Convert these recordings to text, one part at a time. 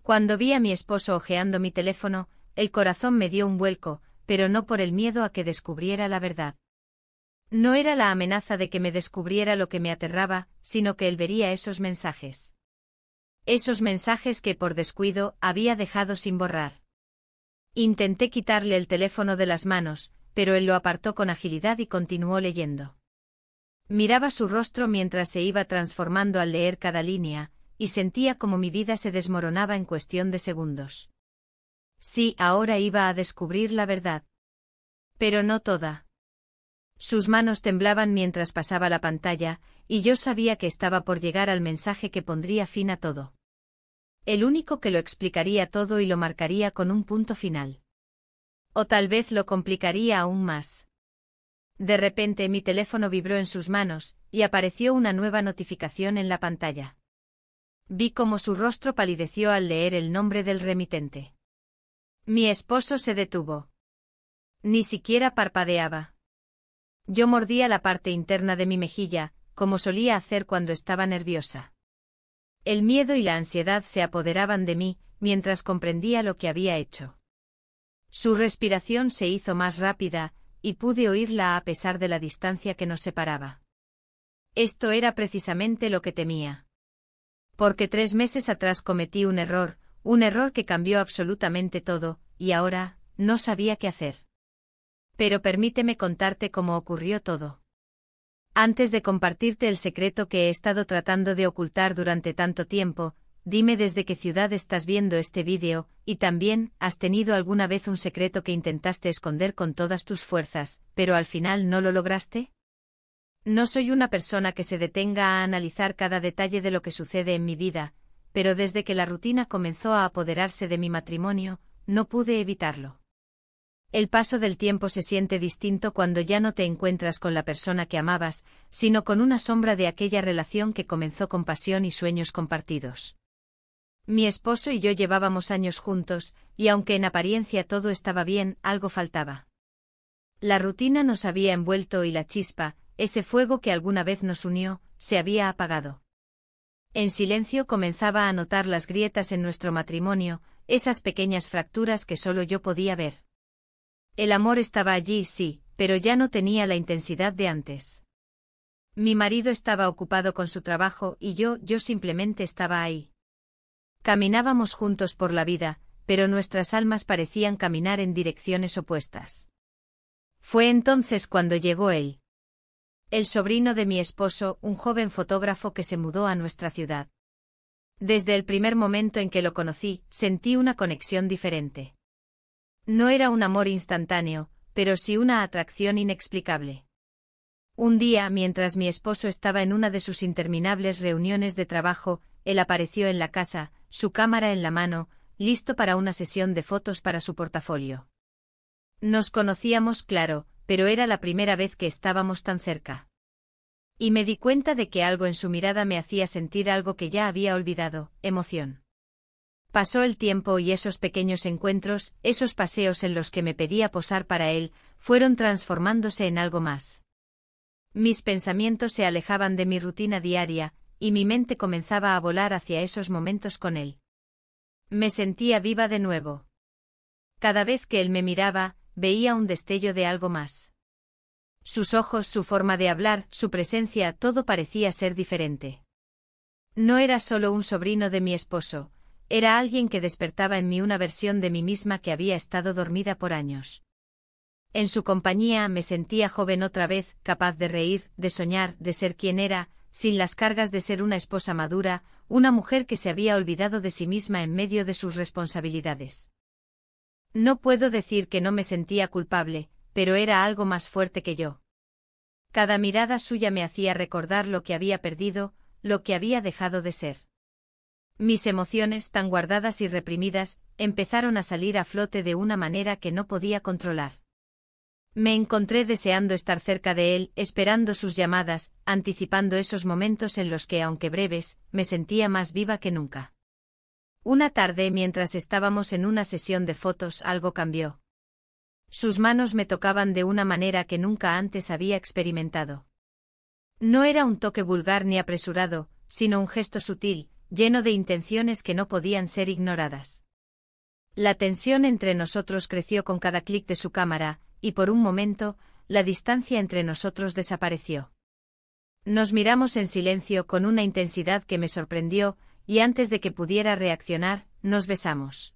Cuando vi a mi esposo hojeando mi teléfono, el corazón me dio un vuelco, pero no por el miedo a que descubriera la verdad. No era la amenaza de que me descubriera lo que me aterraba, sino que él vería esos mensajes. Esos mensajes que por descuido había dejado sin borrar. Intenté quitarle el teléfono de las manos, pero él lo apartó con agilidad y continuó leyendo. Miraba su rostro mientras se iba transformando al leer cada línea, y sentía como mi vida se desmoronaba en cuestión de segundos. Sí, ahora iba a descubrir la verdad. Pero no toda. Sus manos temblaban mientras pasaba la pantalla, y yo sabía que estaba por llegar al mensaje que pondría fin a todo. El único que lo explicaría todo y lo marcaría con un punto final. O tal vez lo complicaría aún más. De repente mi teléfono vibró en sus manos, y apareció una nueva notificación en la pantalla. Vi cómo su rostro palideció al leer el nombre del remitente. Mi esposo se detuvo. Ni siquiera parpadeaba. Yo mordía la parte interna de mi mejilla, como solía hacer cuando estaba nerviosa. El miedo y la ansiedad se apoderaban de mí, mientras comprendía lo que había hecho. Su respiración se hizo más rápida, y pude oírla a pesar de la distancia que nos separaba. Esto era precisamente lo que temía. Porque 3 meses atrás cometí un error que cambió absolutamente todo, y ahora, no sabía qué hacer. Pero permíteme contarte cómo ocurrió todo. Antes de compartirte el secreto que he estado tratando de ocultar durante tanto tiempo, dime desde qué ciudad estás viendo este vídeo, y también, ¿has tenido alguna vez un secreto que intentaste esconder con todas tus fuerzas, pero al final no lo lograste? No soy una persona que se detenga a analizar cada detalle de lo que sucede en mi vida, pero desde que la rutina comenzó a apoderarse de mi matrimonio, no pude evitarlo. El paso del tiempo se siente distinto cuando ya no te encuentras con la persona que amabas, sino con una sombra de aquella relación que comenzó con pasión y sueños compartidos. Mi esposo y yo llevábamos años juntos, y aunque en apariencia todo estaba bien, algo faltaba. La rutina nos había envuelto y la chispa, ese fuego que alguna vez nos unió, se había apagado. En silencio comenzaba a notar las grietas en nuestro matrimonio, esas pequeñas fracturas que solo yo podía ver. El amor estaba allí, sí, pero ya no tenía la intensidad de antes. Mi marido estaba ocupado con su trabajo y yo simplemente estaba ahí. Caminábamos juntos por la vida, pero nuestras almas parecían caminar en direcciones opuestas. Fue entonces cuando llegó él. El sobrino de mi esposo, un joven fotógrafo que se mudó a nuestra ciudad. Desde el primer momento en que lo conocí, sentí una conexión diferente. No era un amor instantáneo, pero sí una atracción inexplicable. Un día, mientras mi esposo estaba en una de sus interminables reuniones de trabajo, él apareció en la casa, su cámara en la mano, listo para una sesión de fotos para su portafolio. Nos conocíamos, claro, pero era la primera vez que estábamos tan cerca. Y me di cuenta de que algo en su mirada me hacía sentir algo que ya había olvidado, emoción. Pasó el tiempo y esos pequeños encuentros, esos paseos en los que me pedía posar para él, fueron transformándose en algo más. Mis pensamientos se alejaban de mi rutina diaria, y mi mente comenzaba a volar hacia esos momentos con él. Me sentía viva de nuevo. Cada vez que él me miraba, veía un destello de algo más. Sus ojos, su forma de hablar, su presencia, todo parecía ser diferente. No era solo un sobrino de mi esposo, era alguien que despertaba en mí una versión de mí misma que había estado dormida por años. En su compañía me sentía joven otra vez, capaz de reír, de soñar, de ser quien era, sin las cargas de ser una esposa madura, una mujer que se había olvidado de sí misma en medio de sus responsabilidades. No puedo decir que no me sentía culpable, pero era algo más fuerte que yo. Cada mirada suya me hacía recordar lo que había perdido, lo que había dejado de ser. Mis emociones, tan guardadas y reprimidas, empezaron a salir a flote de una manera que no podía controlar. Me encontré deseando estar cerca de él, esperando sus llamadas, anticipando esos momentos en los que, aunque breves, me sentía más viva que nunca. Una tarde, mientras estábamos en una sesión de fotos, algo cambió. Sus manos me tocaban de una manera que nunca antes había experimentado. No era un toque vulgar ni apresurado, sino un gesto sutil, lleno de intenciones que no podían ser ignoradas. La tensión entre nosotros creció con cada clic de su cámara, y por un momento, la distancia entre nosotros desapareció. Nos miramos en silencio con una intensidad que me sorprendió, y antes de que pudiera reaccionar, nos besamos.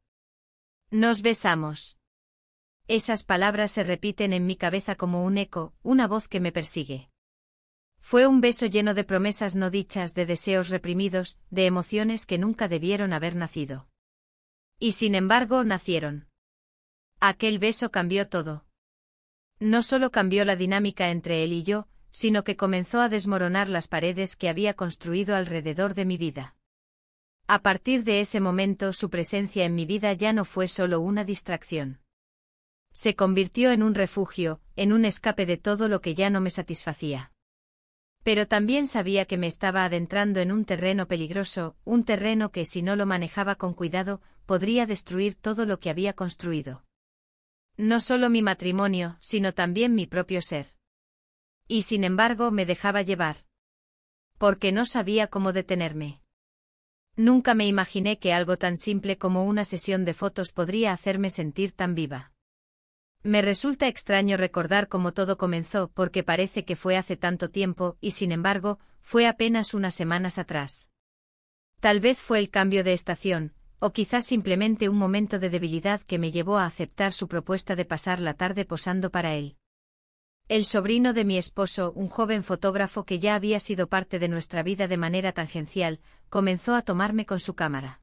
Nos besamos. Esas palabras se repiten en mi cabeza como un eco, una voz que me persigue. Fue un beso lleno de promesas no dichas, de deseos reprimidos, de emociones que nunca debieron haber nacido. Y sin embargo, nacieron. Aquel beso cambió todo. No solo cambió la dinámica entre él y yo, sino que comenzó a desmoronar las paredes que había construido alrededor de mi vida. A partir de ese momento, su presencia en mi vida ya no fue solo una distracción. Se convirtió en un refugio, en un escape de todo lo que ya no me satisfacía. Pero también sabía que me estaba adentrando en un terreno peligroso, un terreno que si no lo manejaba con cuidado, podría destruir todo lo que había construido. No solo mi matrimonio, sino también mi propio ser. Y sin embargo me dejaba llevar. Porque no sabía cómo detenerme. Nunca me imaginé que algo tan simple como una sesión de fotos podría hacerme sentir tan viva. Me resulta extraño recordar cómo todo comenzó porque parece que fue hace tanto tiempo y sin embargo, fue apenas unas semanas atrás. Tal vez fue el cambio de estación, o quizás simplemente un momento de debilidad que me llevó a aceptar su propuesta de pasar la tarde posando para él. El sobrino de mi esposo, un joven fotógrafo que ya había sido parte de nuestra vida de manera tangencial, comenzó a tomarme con su cámara.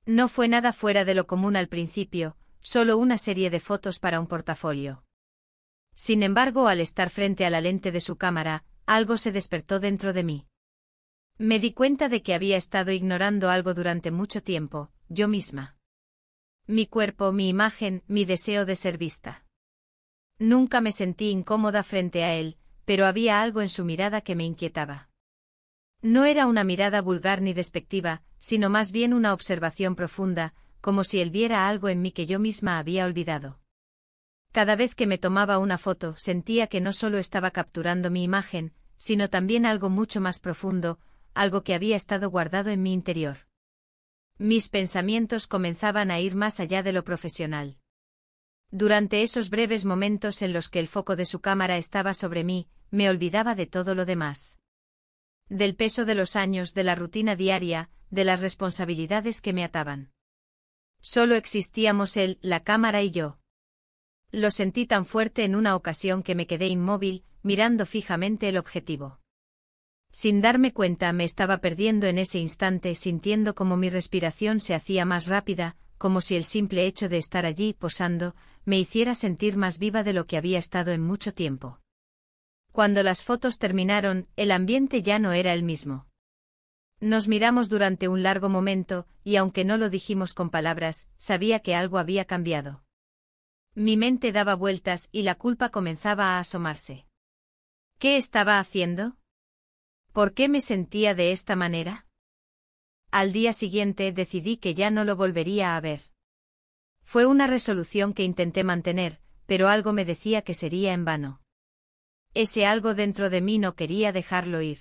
No fue nada fuera de lo común al principio, solo una serie de fotos para un portafolio. Sin embargo, al estar frente a la lente de su cámara, algo se despertó dentro de mí. Me di cuenta de que había estado ignorando algo durante mucho tiempo, yo misma. Mi cuerpo, mi imagen, mi deseo de ser vista. Nunca me sentí incómoda frente a él, pero había algo en su mirada que me inquietaba. No era una mirada vulgar ni despectiva, sino más bien una observación profunda, como si él viera algo en mí que yo misma había olvidado. Cada vez que me tomaba una foto sentía que no solo estaba capturando mi imagen, sino también algo mucho más profundo, algo que había estado guardado en mi interior. Mis pensamientos comenzaban a ir más allá de lo profesional. Durante esos breves momentos en los que el foco de su cámara estaba sobre mí, me olvidaba de todo lo demás. Del peso de los años, de la rutina diaria, de las responsabilidades que me ataban. Solo existíamos él, la cámara y yo. Lo sentí tan fuerte en una ocasión que me quedé inmóvil, mirando fijamente el objetivo. Sin darme cuenta me estaba perdiendo en ese instante, sintiendo como mi respiración se hacía más rápida, como si el simple hecho de estar allí posando, me hiciera sentir más viva de lo que había estado en mucho tiempo. Cuando las fotos terminaron, el ambiente ya no era el mismo. Nos miramos durante un largo momento, y aunque no lo dijimos con palabras, sabía que algo había cambiado. Mi mente daba vueltas y la culpa comenzaba a asomarse. ¿Qué estaba haciendo? ¿Por qué me sentía de esta manera? Al día siguiente decidí que ya no lo volvería a ver. Fue una resolución que intenté mantener, pero algo me decía que sería en vano. Ese algo dentro de mí no quería dejarlo ir.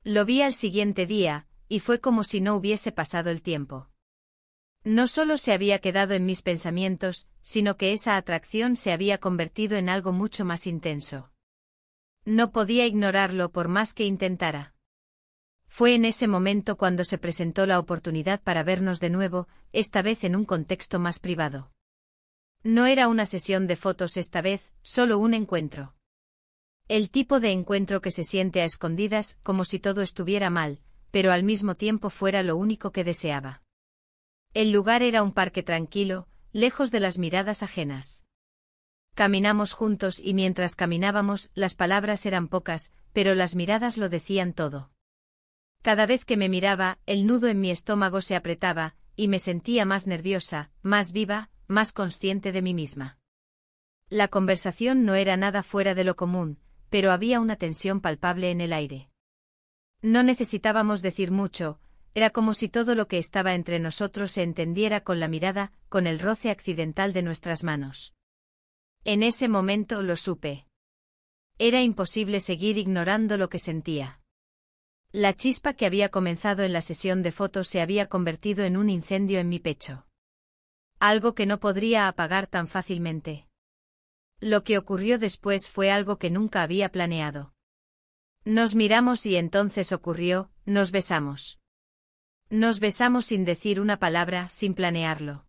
Lo vi al siguiente día, y fue como si no hubiese pasado el tiempo. No solo se había quedado en mis pensamientos, sino que esa atracción se había convertido en algo mucho más intenso. No podía ignorarlo por más que intentara. Fue en ese momento cuando se presentó la oportunidad para vernos de nuevo, esta vez en un contexto más privado. No era una sesión de fotos esta vez, solo un encuentro. El tipo de encuentro que se siente a escondidas, como si todo estuviera mal, pero al mismo tiempo fuera lo único que deseaba. El lugar era un parque tranquilo, lejos de las miradas ajenas. Caminamos juntos y mientras caminábamos, las palabras eran pocas, pero las miradas lo decían todo. Cada vez que me miraba, el nudo en mi estómago se apretaba, y me sentía más nerviosa, más viva, más consciente de mí misma. La conversación no era nada fuera de lo común, pero había una tensión palpable en el aire. No necesitábamos decir mucho, era como si todo lo que estaba entre nosotros se entendiera con la mirada, con el roce accidental de nuestras manos. En ese momento lo supe. Era imposible seguir ignorando lo que sentía. La chispa que había comenzado en la sesión de fotos se había convertido en un incendio en mi pecho. Algo que no podría apagar tan fácilmente. Lo que ocurrió después fue algo que nunca había planeado. Nos miramos y entonces ocurrió, nos besamos. Nos besamos sin decir una palabra, sin planearlo.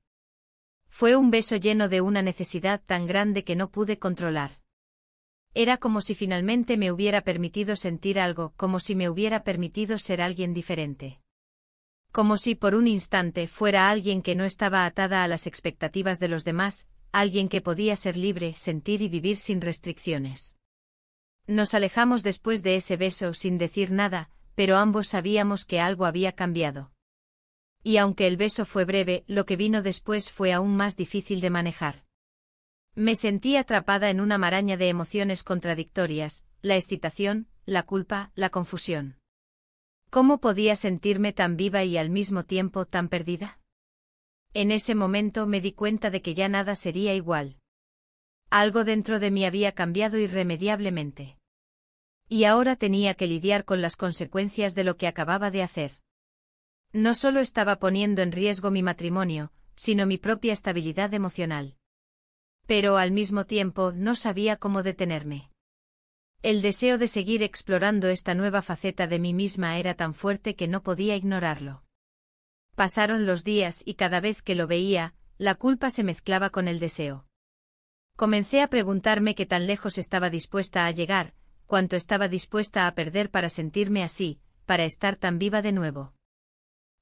Fue un beso lleno de una necesidad tan grande que no pude controlar. Era como si finalmente me hubiera permitido sentir algo, como si me hubiera permitido ser alguien diferente. Como si por un instante fuera alguien que no estaba atada a las expectativas de los demás, alguien que podía ser libre, sentir y vivir sin restricciones. Nos alejamos después de ese beso sin decir nada, pero ambos sabíamos que algo había cambiado. Y aunque el beso fue breve, lo que vino después fue aún más difícil de manejar. Me sentí atrapada en una maraña de emociones contradictorias, la excitación, la culpa, la confusión. ¿Cómo podía sentirme tan viva y al mismo tiempo tan perdida? En ese momento me di cuenta de que ya nada sería igual. Algo dentro de mí había cambiado irremediablemente. Y ahora tenía que lidiar con las consecuencias de lo que acababa de hacer. No solo estaba poniendo en riesgo mi matrimonio, sino mi propia estabilidad emocional. Pero al mismo tiempo no sabía cómo detenerme. El deseo de seguir explorando esta nueva faceta de mí misma era tan fuerte que no podía ignorarlo. Pasaron los días y cada vez que lo veía, la culpa se mezclaba con el deseo. Comencé a preguntarme qué tan lejos estaba dispuesta a llegar, cuánto estaba dispuesta a perder para sentirme así, para estar tan viva de nuevo.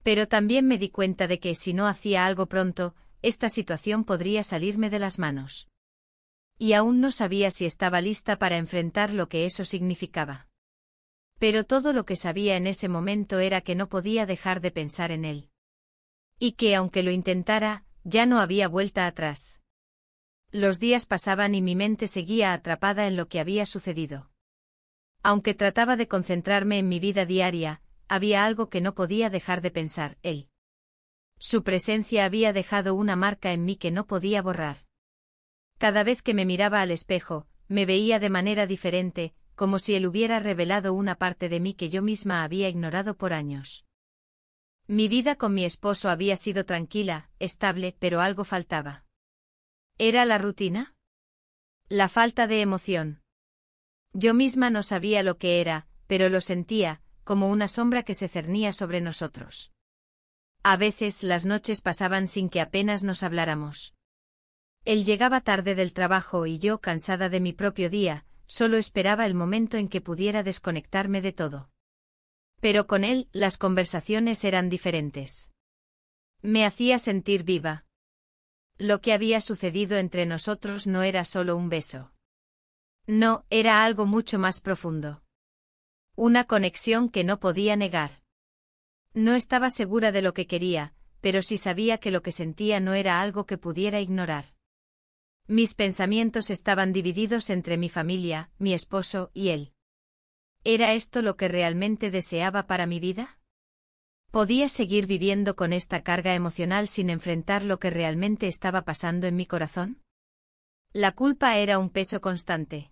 Pero también me di cuenta de que si no hacía algo pronto, esta situación podría salirme de las manos. Y aún no sabía si estaba lista para enfrentar lo que eso significaba. Pero todo lo que sabía en ese momento era que no podía dejar de pensar en él. Y que aunque lo intentara, ya no había vuelta atrás. Los días pasaban y mi mente seguía atrapada en lo que había sucedido. Aunque trataba de concentrarme en mi vida diaria, había algo que no podía dejar de pensar, él. Su presencia había dejado una marca en mí que no podía borrar. Cada vez que me miraba al espejo, me veía de manera diferente, como si él hubiera revelado una parte de mí que yo misma había ignorado por años. Mi vida con mi esposo había sido tranquila, estable, pero algo faltaba. ¿Era la rutina? La falta de emoción. Yo misma no sabía lo que era, pero lo sentía, como una sombra que se cernía sobre nosotros. A veces las noches pasaban sin que apenas nos habláramos. Él llegaba tarde del trabajo y yo, cansada de mi propio día, solo esperaba el momento en que pudiera desconectarme de todo. Pero con él, las conversaciones eran diferentes. Me hacía sentir viva. Lo que había sucedido entre nosotros no era solo un beso. No, era algo mucho más profundo. Una conexión que no podía negar. No estaba segura de lo que quería, pero sí sabía que lo que sentía no era algo que pudiera ignorar. Mis pensamientos estaban divididos entre mi familia, mi esposo y él. ¿Era esto lo que realmente deseaba para mi vida? ¿Podía seguir viviendo con esta carga emocional sin enfrentar lo que realmente estaba pasando en mi corazón? La culpa era un peso constante.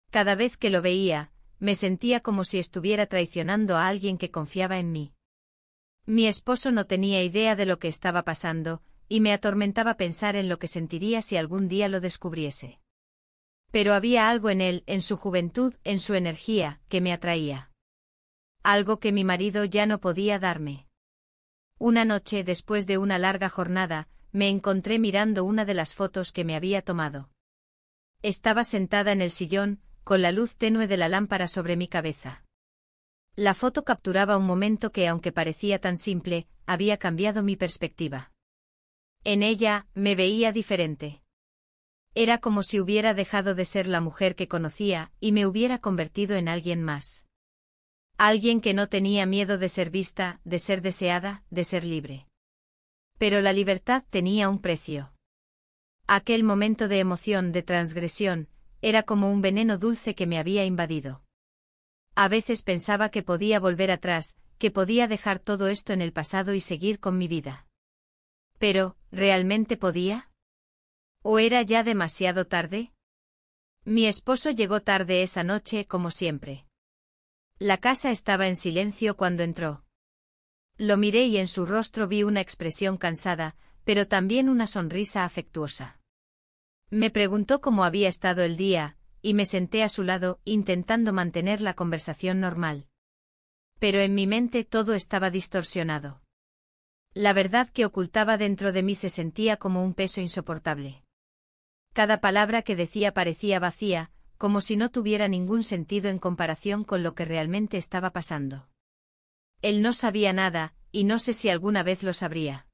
Cada vez que lo veía, me sentía como si estuviera traicionando a alguien que confiaba en mí. Mi esposo no tenía idea de lo que estaba pasando, y me atormentaba pensar en lo que sentiría si algún día lo descubriese. Pero había algo en él, en su juventud, en su energía, que me atraía. Algo que mi marido ya no podía darme. Una noche, después de una larga jornada, me encontré mirando una de las fotos que me había tomado. Estaba sentada en el sillón, con la luz tenue de la lámpara sobre mi cabeza. La foto capturaba un momento que, aunque parecía tan simple, había cambiado mi perspectiva. En ella, me veía diferente. Era como si hubiera dejado de ser la mujer que conocía, y me hubiera convertido en alguien más. Alguien que no tenía miedo de ser vista, de ser deseada, de ser libre. Pero la libertad tenía un precio. Aquel momento de emoción, de transgresión, era como un veneno dulce que me había invadido. A veces pensaba que podía volver atrás, que podía dejar todo esto en el pasado y seguir con mi vida. Pero, ¿realmente podía? ¿O era ya demasiado tarde? Mi esposo llegó tarde esa noche, como siempre. La casa estaba en silencio cuando entró. Lo miré y en su rostro vi una expresión cansada, pero también una sonrisa afectuosa. Me preguntó cómo había estado el día, y me senté a su lado, intentando mantener la conversación normal. Pero en mi mente todo estaba distorsionado. La verdad que ocultaba dentro de mí se sentía como un peso insoportable. Cada palabra que decía parecía vacía, como si no tuviera ningún sentido en comparación con lo que realmente estaba pasando. Él no sabía nada, y no sé si alguna vez lo sabría.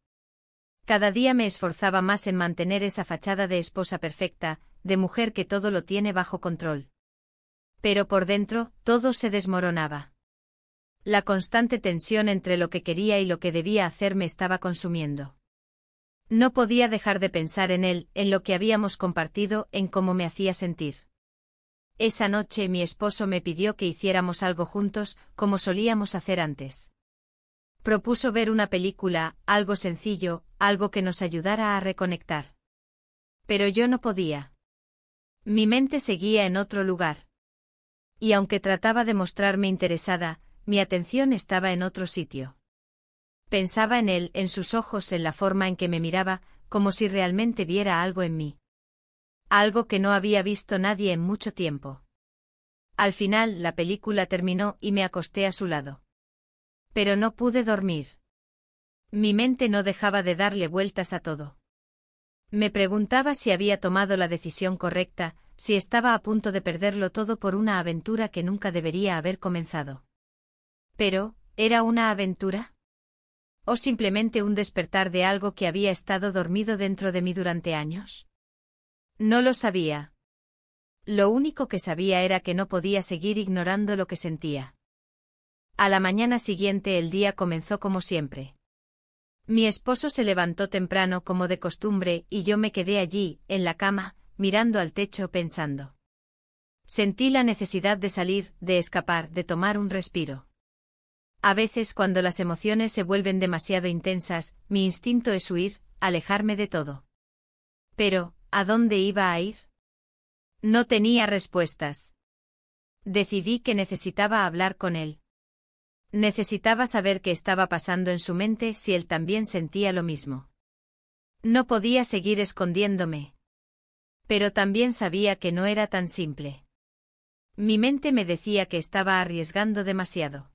Cada día me esforzaba más en mantener esa fachada de esposa perfecta, de mujer que todo lo tiene bajo control. Pero por dentro, todo se desmoronaba. La constante tensión entre lo que quería y lo que debía hacer me estaba consumiendo. No podía dejar de pensar en él, en lo que habíamos compartido, en cómo me hacía sentir. Esa noche mi esposo me pidió que hiciéramos algo juntos, como solíamos hacer antes. Propuso ver una película, algo sencillo, algo que nos ayudara a reconectar. Pero yo no podía. Mi mente seguía en otro lugar. Y aunque trataba de mostrarme interesada, mi atención estaba en otro sitio. Pensaba en él, en sus ojos, en la forma en que me miraba, como si realmente viera algo en mí. Algo que no había visto nadie en mucho tiempo. Al final, la película terminó y me acosté a su lado. Pero no pude dormir. Mi mente no dejaba de darle vueltas a todo. Me preguntaba si había tomado la decisión correcta, si estaba a punto de perderlo todo por una aventura que nunca debería haber comenzado. Pero, ¿era una aventura? ¿O simplemente un despertar de algo que había estado dormido dentro de mí durante años? No lo sabía. Lo único que sabía era que no podía seguir ignorando lo que sentía. A la mañana siguiente el día comenzó como siempre. Mi esposo se levantó temprano como de costumbre y yo me quedé allí, en la cama, mirando al techo pensando. Sentí la necesidad de salir, de escapar, de tomar un respiro. A veces cuando las emociones se vuelven demasiado intensas, mi instinto es huir, alejarme de todo. Pero, ¿a dónde iba a ir? No tenía respuestas. Decidí que necesitaba hablar con él. Necesitaba saber qué estaba pasando en su mente si él también sentía lo mismo. No podía seguir escondiéndome. Pero también sabía que no era tan simple. Mi mente me decía que estaba arriesgando demasiado.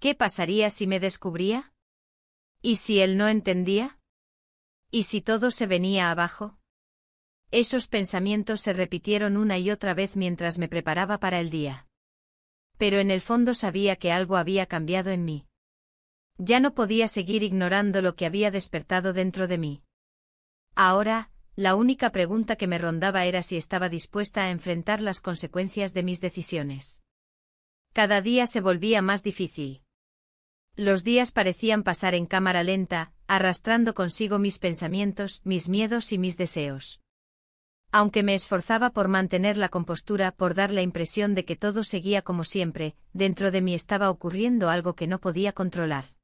¿Qué pasaría si me descubría? ¿Y si él no entendía? ¿Y si todo se venía abajo? Esos pensamientos se repitieron una y otra vez mientras me preparaba para el día. Pero en el fondo sabía que algo había cambiado en mí. Ya no podía seguir ignorando lo que había despertado dentro de mí. Ahora, la única pregunta que me rondaba era si estaba dispuesta a enfrentar las consecuencias de mis decisiones. Cada día se volvía más difícil. Los días parecían pasar en cámara lenta, arrastrando consigo mis pensamientos, mis miedos y mis deseos. Aunque me esforzaba por mantener la compostura, por dar la impresión de que todo seguía como siempre, dentro de mí estaba ocurriendo algo que no podía controlar.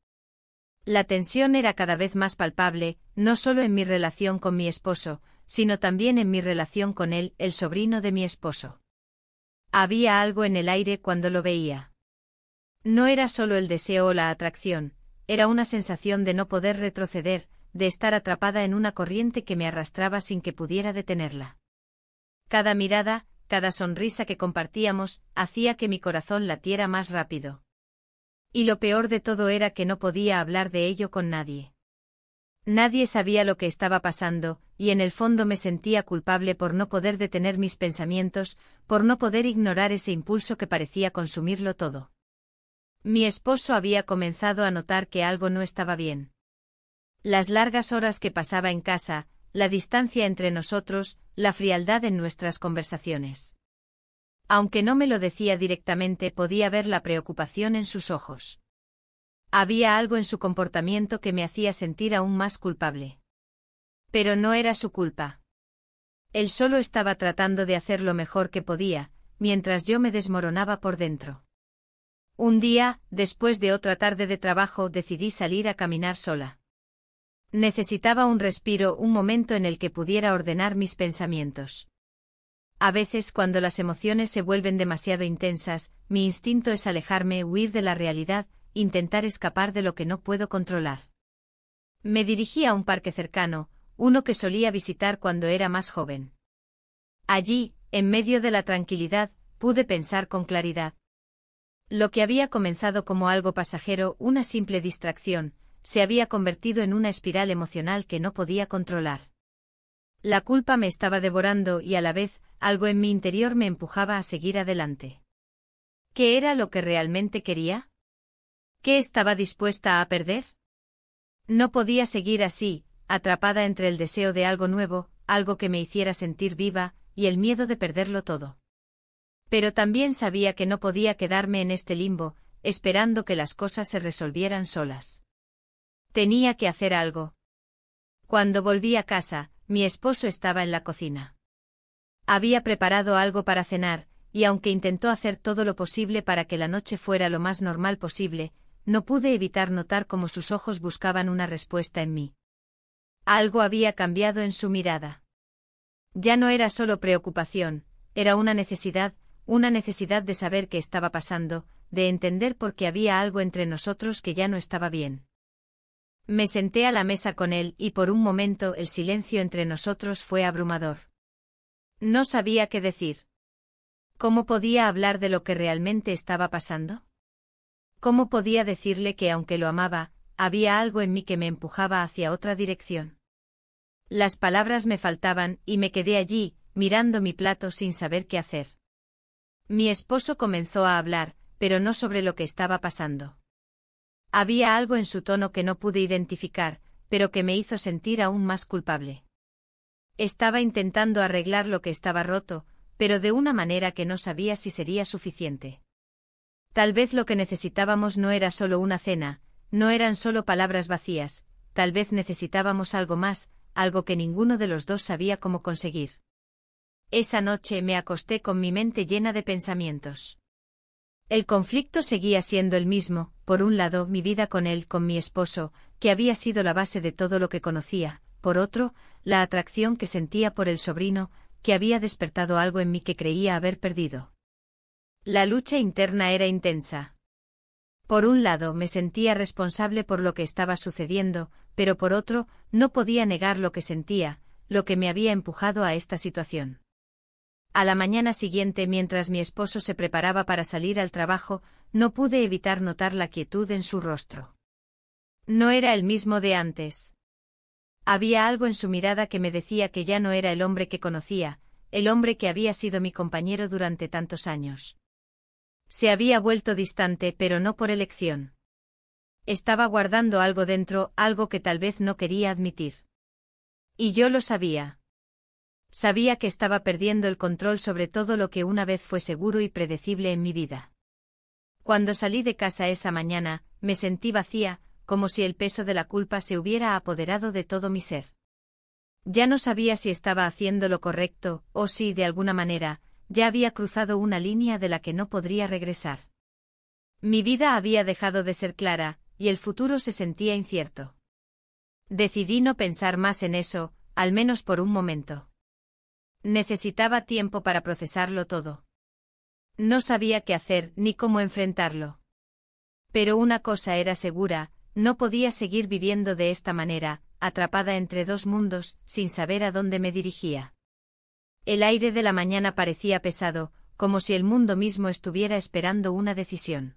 La tensión era cada vez más palpable, no solo en mi relación con mi esposo, sino también en mi relación con él, el sobrino de mi esposo. Había algo en el aire cuando lo veía. No era solo el deseo o la atracción, era una sensación de no poder retroceder, de estar atrapada en una corriente que me arrastraba sin que pudiera detenerla. Cada mirada, cada sonrisa que compartíamos, hacía que mi corazón latiera más rápido. Y lo peor de todo era que no podía hablar de ello con nadie. Nadie sabía lo que estaba pasando, y en el fondo me sentía culpable por no poder detener mis pensamientos, por no poder ignorar ese impulso que parecía consumirlo todo. Mi esposo había comenzado a notar que algo no estaba bien. Las largas horas que pasaba en casa, la distancia entre nosotros, la frialdad en nuestras conversaciones. Aunque no me lo decía directamente, podía ver la preocupación en sus ojos. Había algo en su comportamiento que me hacía sentir aún más culpable. Pero no era su culpa. Él solo estaba tratando de hacer lo mejor que podía, mientras yo me desmoronaba por dentro. Un día, después de otra tarde de trabajo, decidí salir a caminar sola. Necesitaba un respiro, un momento en el que pudiera ordenar mis pensamientos. A veces, cuando las emociones se vuelven demasiado intensas, mi instinto es alejarme, huir de la realidad, intentar escapar de lo que no puedo controlar. Me dirigí a un parque cercano, uno que solía visitar cuando era más joven. Allí, en medio de la tranquilidad, pude pensar con claridad. Lo que había comenzado como algo pasajero, una simple distracción, se había convertido en una espiral emocional que no podía controlar. La culpa me estaba devorando y a la vez, algo en mi interior me empujaba a seguir adelante. ¿Qué era lo que realmente quería? ¿Qué estaba dispuesta a perder? No podía seguir así, atrapada entre el deseo de algo nuevo, algo que me hiciera sentir viva, y el miedo de perderlo todo. Pero también sabía que no podía quedarme en este limbo, esperando que las cosas se resolvieran solas. Tenía que hacer algo. Cuando volví a casa, mi esposo estaba en la cocina. Había preparado algo para cenar, y aunque intentó hacer todo lo posible para que la noche fuera lo más normal posible, no pude evitar notar cómo sus ojos buscaban una respuesta en mí. Algo había cambiado en su mirada. Ya no era solo preocupación, era una necesidad de saber qué estaba pasando, de entender por qué había algo entre nosotros que ya no estaba bien. Me senté a la mesa con él y por un momento el silencio entre nosotros fue abrumador. No sabía qué decir. ¿Cómo podía hablar de lo que realmente estaba pasando? ¿Cómo podía decirle que aunque lo amaba, había algo en mí que me empujaba hacia otra dirección? Las palabras me faltaban y me quedé allí, mirando mi plato sin saber qué hacer. Mi esposo comenzó a hablar, pero no sobre lo que estaba pasando. Había algo en su tono que no pude identificar, pero que me hizo sentir aún más culpable. Estaba intentando arreglar lo que estaba roto, pero de una manera que no sabía si sería suficiente. Tal vez lo que necesitábamos no era solo una cena, no eran solo palabras vacías, tal vez necesitábamos algo más, algo que ninguno de los dos sabía cómo conseguir. Esa noche me acosté con mi mente llena de pensamientos. El conflicto seguía siendo el mismo, por un lado mi vida con él, con mi esposo, que había sido la base de todo lo que conocía, por otro, la atracción que sentía por el sobrino, que había despertado algo en mí que creía haber perdido. La lucha interna era intensa. Por un lado me sentía responsable por lo que estaba sucediendo, pero por otro, no podía negar lo que sentía, lo que me había empujado a esta situación. A la mañana siguiente, mientras mi esposo se preparaba para salir al trabajo, no pude evitar notar la quietud en su rostro. No era el mismo de antes. Había algo en su mirada que me decía que ya no era el hombre que conocía, el hombre que había sido mi compañero durante tantos años. Se había vuelto distante, pero no por elección. Estaba guardando algo dentro, algo que tal vez no quería admitir. Y yo lo sabía. Sabía que estaba perdiendo el control sobre todo lo que una vez fue seguro y predecible en mi vida. Cuando salí de casa esa mañana, me sentí vacía, como si el peso de la culpa se hubiera apoderado de todo mi ser. Ya no sabía si estaba haciendo lo correcto, o si, de alguna manera, ya había cruzado una línea de la que no podría regresar. Mi vida había dejado de ser clara, y el futuro se sentía incierto. Decidí no pensar más en eso, al menos por un momento. Necesitaba tiempo para procesarlo todo. No sabía qué hacer ni cómo enfrentarlo. Pero una cosa era segura, no podía seguir viviendo de esta manera, atrapada entre dos mundos, sin saber a dónde me dirigía. El aire de la mañana parecía pesado, como si el mundo mismo estuviera esperando una decisión.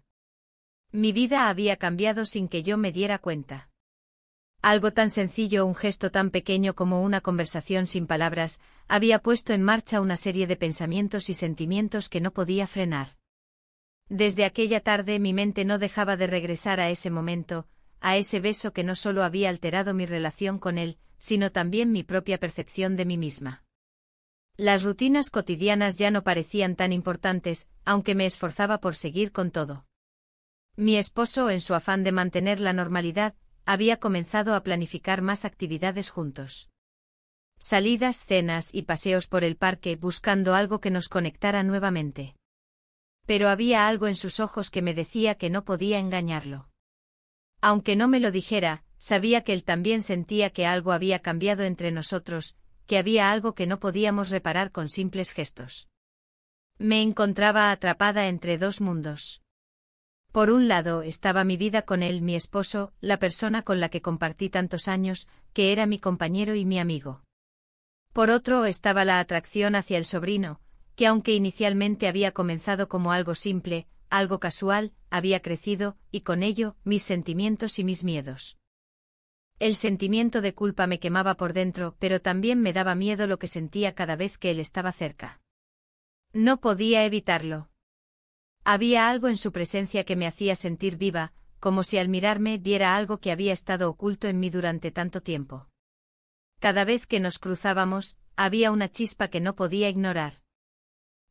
Mi vida había cambiado sin que yo me diera cuenta. Algo tan sencillo, un gesto tan pequeño como una conversación sin palabras, había puesto en marcha una serie de pensamientos y sentimientos que no podía frenar. Desde aquella tarde mi mente no dejaba de regresar a ese momento, a ese beso que no solo había alterado mi relación con él, sino también mi propia percepción de mí misma. Las rutinas cotidianas ya no parecían tan importantes, aunque me esforzaba por seguir con todo. Mi esposo, en su afán de mantener la normalidad, había comenzado a planificar más actividades juntos. Salidas, cenas y paseos por el parque buscando algo que nos conectara nuevamente. Pero había algo en sus ojos que me decía que no podía engañarlo. Aunque no me lo dijera, sabía que él también sentía que algo había cambiado entre nosotros, que había algo que no podíamos reparar con simples gestos. Me encontraba atrapada entre dos mundos. Por un lado estaba mi vida con él, mi esposo, la persona con la que compartí tantos años, que era mi compañero y mi amigo. Por otro estaba la atracción hacia el sobrino, que aunque inicialmente había comenzado como algo simple, algo casual, había crecido, y con ello, mis sentimientos y mis miedos. El sentimiento de culpa me quemaba por dentro, pero también me daba miedo lo que sentía cada vez que él estaba cerca. No podía evitarlo. Había algo en su presencia que me hacía sentir viva, como si al mirarme viera algo que había estado oculto en mí durante tanto tiempo. Cada vez que nos cruzábamos, había una chispa que no podía ignorar.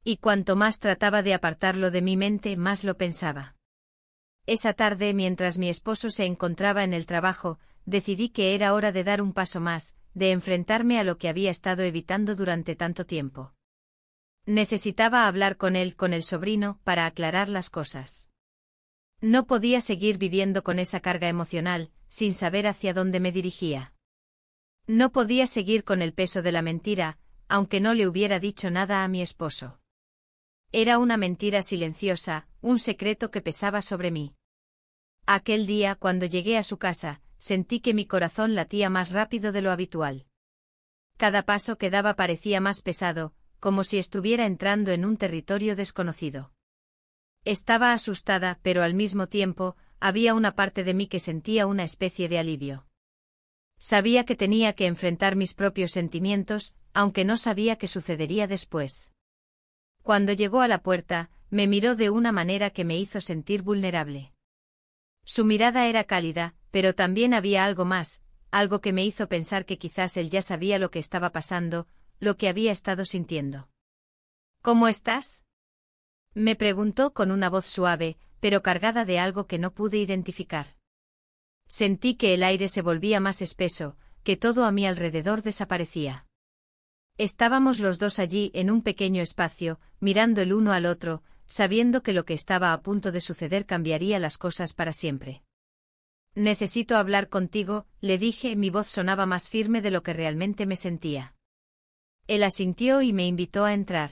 Y cuanto más trataba de apartarlo de mi mente, más lo pensaba. Esa tarde, mientras mi esposo se encontraba en el trabajo, decidí que era hora de dar un paso más, de enfrentarme a lo que había estado evitando durante tanto tiempo. Necesitaba hablar con él, con el sobrino, para aclarar las cosas. No podía seguir viviendo con esa carga emocional, sin saber hacia dónde me dirigía. No podía seguir con el peso de la mentira, aunque no le hubiera dicho nada a mi esposo. Era una mentira silenciosa, un secreto que pesaba sobre mí. Aquel día, cuando llegué a su casa, sentí que mi corazón latía más rápido de lo habitual. Cada paso que daba parecía más pesado, como si estuviera entrando en un territorio desconocido. Estaba asustada, pero al mismo tiempo, había una parte de mí que sentía una especie de alivio. Sabía que tenía que enfrentar mis propios sentimientos, aunque no sabía qué sucedería después. Cuando llegó a la puerta, me miró de una manera que me hizo sentir vulnerable. Su mirada era cálida, pero también había algo más, algo que me hizo pensar que quizás él ya sabía lo que estaba pasando, lo que había estado sintiendo. ¿Cómo estás?, me preguntó con una voz suave, pero cargada de algo que no pude identificar. Sentí que el aire se volvía más espeso, que todo a mi alrededor desaparecía. Estábamos los dos allí en un pequeño espacio, mirando el uno al otro, sabiendo que lo que estaba a punto de suceder cambiaría las cosas para siempre. Necesito hablar contigo, le dije, mi voz sonaba más firme de lo que realmente me sentía. Él asintió y me invitó a entrar.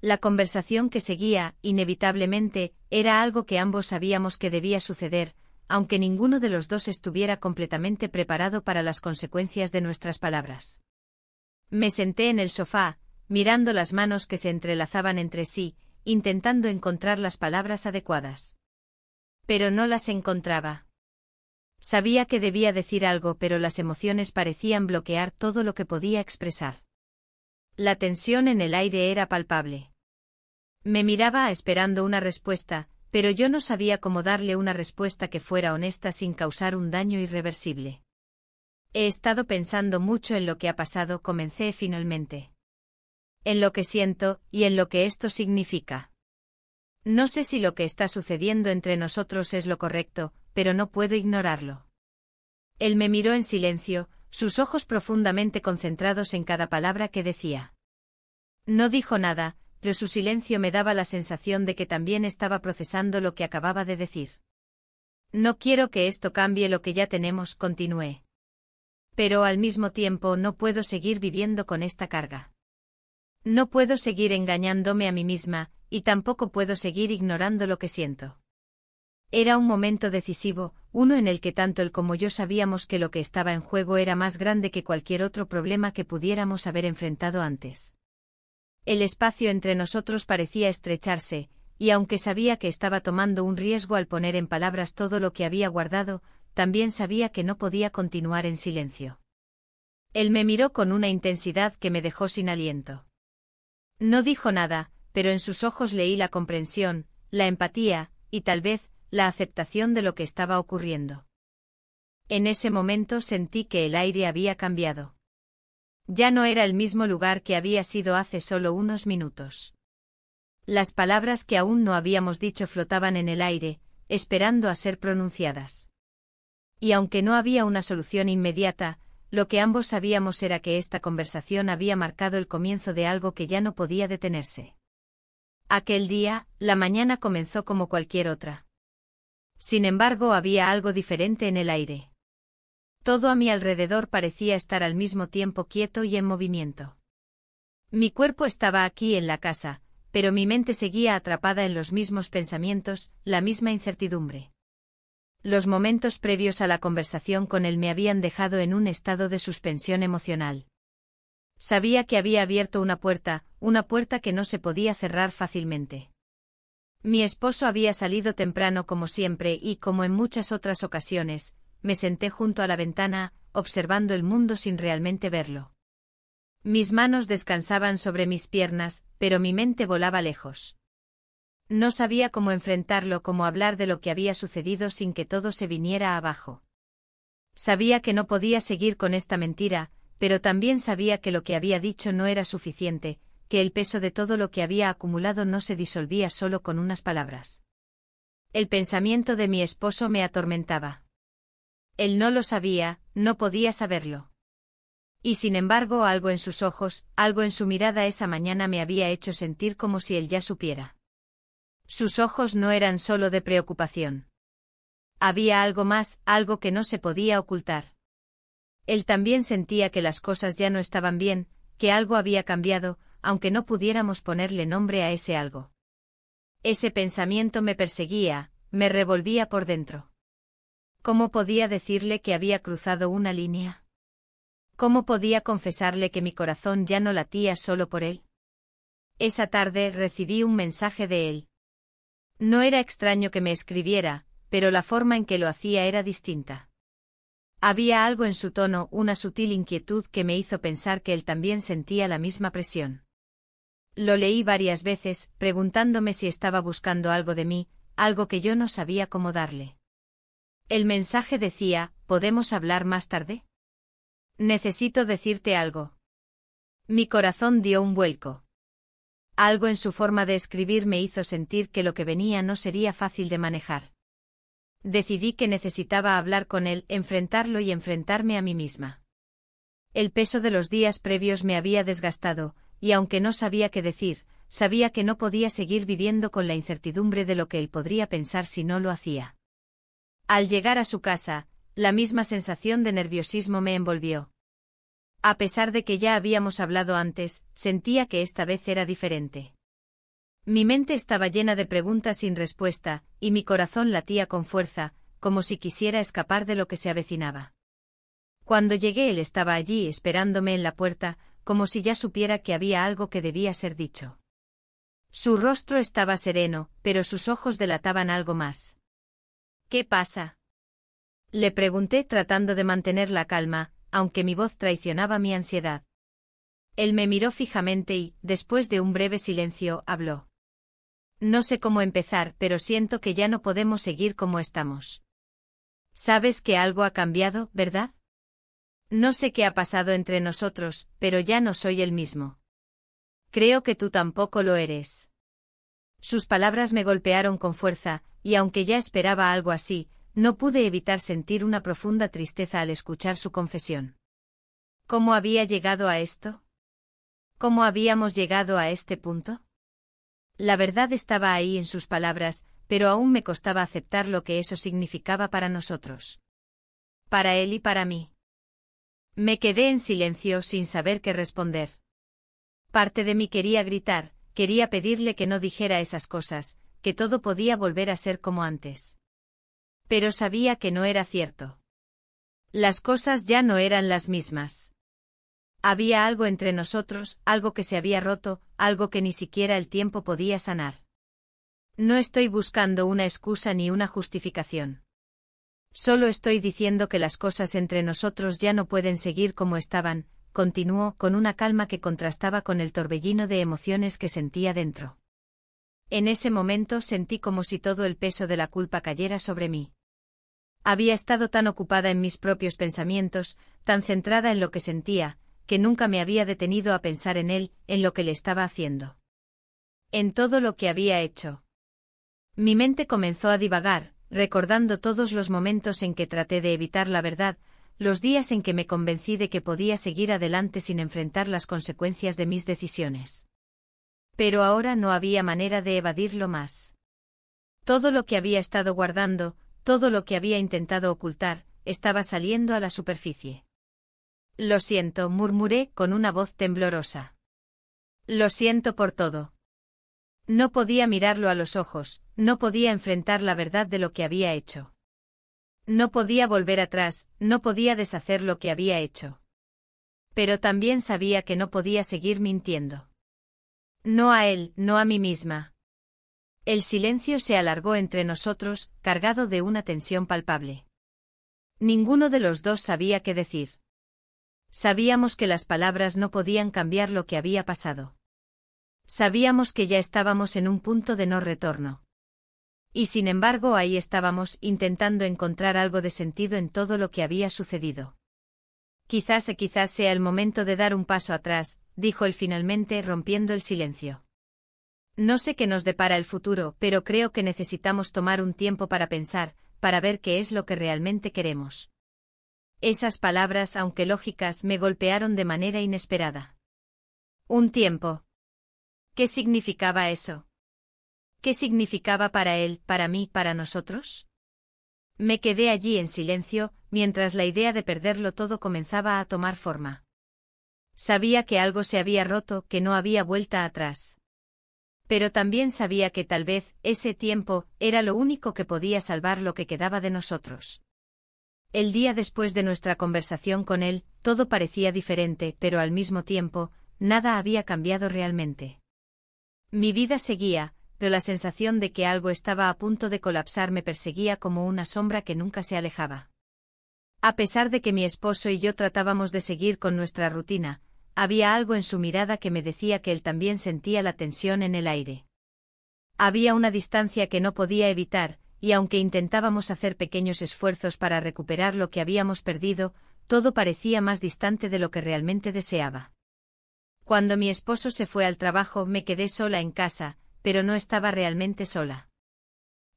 La conversación que seguía, inevitablemente, era algo que ambos sabíamos que debía suceder, aunque ninguno de los dos estuviera completamente preparado para las consecuencias de nuestras palabras. Me senté en el sofá, mirando las manos que se entrelazaban entre sí, intentando encontrar las palabras adecuadas. Pero no las encontraba. Sabía que debía decir algo, pero las emociones parecían bloquear todo lo que podía expresar. La tensión en el aire era palpable. Me miraba esperando una respuesta, pero yo no sabía cómo darle una respuesta que fuera honesta sin causar un daño irreversible. He estado pensando mucho en lo que ha pasado, comencé finalmente. En lo que siento, y en lo que esto significa. No sé si lo que está sucediendo entre nosotros es lo correcto, pero no puedo ignorarlo. Él me miró en silencio, sus ojos profundamente concentrados en cada palabra que decía. No dijo nada, pero su silencio me daba la sensación de que también estaba procesando lo que acababa de decir. No quiero que esto cambie lo que ya tenemos, continué. Pero al mismo tiempo no puedo seguir viviendo con esta carga. No puedo seguir engañándome a mí misma, y tampoco puedo seguir ignorando lo que siento. Era un momento decisivo, uno en el que tanto él como yo sabíamos que lo que estaba en juego era más grande que cualquier otro problema que pudiéramos haber enfrentado antes. El espacio entre nosotros parecía estrecharse, y aunque sabía que estaba tomando un riesgo al poner en palabras todo lo que había guardado, también sabía que no podía continuar en silencio. Él me miró con una intensidad que me dejó sin aliento. No dijo nada, pero en sus ojos leí la comprensión, la empatía, y tal vez, la aceptación de lo que estaba ocurriendo. En ese momento sentí que el aire había cambiado. Ya no era el mismo lugar que había sido hace solo unos minutos. Las palabras que aún no habíamos dicho flotaban en el aire, esperando a ser pronunciadas. Y aunque no había una solución inmediata, lo que ambos sabíamos era que esta conversación había marcado el comienzo de algo que ya no podía detenerse. Aquel día, la mañana comenzó como cualquier otra. Sin embargo, había algo diferente en el aire. Todo a mi alrededor parecía estar al mismo tiempo quieto y en movimiento. Mi cuerpo estaba aquí en la casa, pero mi mente seguía atrapada en los mismos pensamientos, la misma incertidumbre. Los momentos previos a la conversación con él me habían dejado en un estado de suspensión emocional. Sabía que había abierto una puerta que no se podía cerrar fácilmente. Mi esposo había salido temprano como siempre y, como en muchas otras ocasiones, me senté junto a la ventana, observando el mundo sin realmente verlo. Mis manos descansaban sobre mis piernas, pero mi mente volaba lejos. No sabía cómo enfrentarlo, cómo hablar de lo que había sucedido sin que todo se viniera abajo. Sabía que no podía seguir con esta mentira, pero también sabía que lo que había dicho no era suficiente, que el peso de todo lo que había acumulado no se disolvía solo con unas palabras. El pensamiento de mi esposo me atormentaba. Él no lo sabía, no podía saberlo. Y sin embargo algo en sus ojos, algo en su mirada esa mañana me había hecho sentir como si él ya supiera. Sus ojos no eran solo de preocupación. Había algo más, algo que no se podía ocultar. Él también sentía que las cosas ya no estaban bien, que algo había cambiado, aunque no pudiéramos ponerle nombre a ese algo. Ese pensamiento me perseguía, me revolvía por dentro. ¿Cómo podía decirle que había cruzado una línea? ¿Cómo podía confesarle que mi corazón ya no latía solo por él? Esa tarde recibí un mensaje de él. No era extraño que me escribiera, pero la forma en que lo hacía era distinta. Había algo en su tono, una sutil inquietud que me hizo pensar que él también sentía la misma presión. Lo leí varias veces, preguntándome si estaba buscando algo de mí, algo que yo no sabía cómo darle. El mensaje decía: ¿podemos hablar más tarde? Necesito decirte algo. Mi corazón dio un vuelco. Algo en su forma de escribir me hizo sentir que lo que venía no sería fácil de manejar. Decidí que necesitaba hablar con él, enfrentarlo y enfrentarme a mí misma. El peso de los días previos me había desgastado, y aunque no sabía qué decir, sabía que no podía seguir viviendo con la incertidumbre de lo que él podría pensar si no lo hacía. Al llegar a su casa, la misma sensación de nerviosismo me envolvió. A pesar de que ya habíamos hablado antes, sentía que esta vez era diferente. Mi mente estaba llena de preguntas sin respuesta, y mi corazón latía con fuerza, como si quisiera escapar de lo que se avecinaba. Cuando llegué él estaba allí esperándome en la puerta, como si ya supiera que había algo que debía ser dicho. Su rostro estaba sereno, pero sus ojos delataban algo más. ¿Qué pasa? Le pregunté tratando de mantener la calma, aunque mi voz traicionaba mi ansiedad. Él me miró fijamente y, después de un breve silencio, habló. No sé cómo empezar, pero siento que ya no podemos seguir como estamos. Sabes que algo ha cambiado, ¿verdad? No sé qué ha pasado entre nosotros, pero ya no soy el mismo. Creo que tú tampoco lo eres. Sus palabras me golpearon con fuerza, y aunque ya esperaba algo así, no pude evitar sentir una profunda tristeza al escuchar su confesión. ¿Cómo había llegado a esto? ¿Cómo habíamos llegado a este punto? La verdad estaba ahí en sus palabras, pero aún me costaba aceptar lo que eso significaba para nosotros. Para él y para mí. Me quedé en silencio sin saber qué responder. Parte de mí quería gritar, quería pedirle que no dijera esas cosas, que todo podía volver a ser como antes. Pero sabía que no era cierto. Las cosas ya no eran las mismas. Había algo entre nosotros, algo que se había roto, algo que ni siquiera el tiempo podía sanar. No estoy buscando una excusa ni una justificación. Solo estoy diciendo que las cosas entre nosotros ya no pueden seguir como estaban, continuó con una calma que contrastaba con el torbellino de emociones que sentía dentro. En ese momento sentí como si todo el peso de la culpa cayera sobre mí. Había estado tan ocupada en mis propios pensamientos, tan centrada en lo que sentía, que nunca me había detenido a pensar en él, en lo que le estaba haciendo. En todo lo que había hecho. Mi mente comenzó a divagar, recordando todos los momentos en que traté de evitar la verdad, los días en que me convencí de que podía seguir adelante sin enfrentar las consecuencias de mis decisiones. Pero ahora no había manera de evadirlo más. Todo lo que había estado guardando, todo lo que había intentado ocultar, estaba saliendo a la superficie. Lo siento, murmuré con una voz temblorosa. Lo siento por todo. No podía mirarlo a los ojos, no podía enfrentar la verdad de lo que había hecho. No podía volver atrás, no podía deshacer lo que había hecho. Pero también sabía que no podía seguir mintiendo. No a él, no a mí misma. El silencio se alargó entre nosotros, cargado de una tensión palpable. Ninguno de los dos sabía qué decir. Sabíamos que las palabras no podían cambiar lo que había pasado. Sabíamos que ya estábamos en un punto de no retorno. Y sin embargo ahí estábamos, intentando encontrar algo de sentido en todo lo que había sucedido. Quizás sea el momento de dar un paso atrás, dijo él finalmente, rompiendo el silencio. No sé qué nos depara el futuro, pero creo que necesitamos tomar un tiempo para pensar, para ver qué es lo que realmente queremos. Esas palabras, aunque lógicas, me golpearon de manera inesperada. Un tiempo. ¿Qué significaba eso? ¿Qué significaba para él, para mí, para nosotros? Me quedé allí en silencio, mientras la idea de perderlo todo comenzaba a tomar forma. Sabía que algo se había roto, que no había vuelta atrás. Pero también sabía que tal vez, ese tiempo, era lo único que podía salvar lo que quedaba de nosotros. El día después de nuestra conversación con él, todo parecía diferente, pero al mismo tiempo, nada había cambiado realmente. Mi vida seguía, pero la sensación de que algo estaba a punto de colapsar me perseguía como una sombra que nunca se alejaba. A pesar de que mi esposo y yo tratábamos de seguir con nuestra rutina, había algo en su mirada que me decía que él también sentía la tensión en el aire. Había una distancia que no podía evitar, y aunque intentábamos hacer pequeños esfuerzos para recuperar lo que habíamos perdido, todo parecía más distante de lo que realmente deseaba. Cuando mi esposo se fue al trabajo me quedé sola en casa, pero no estaba realmente sola.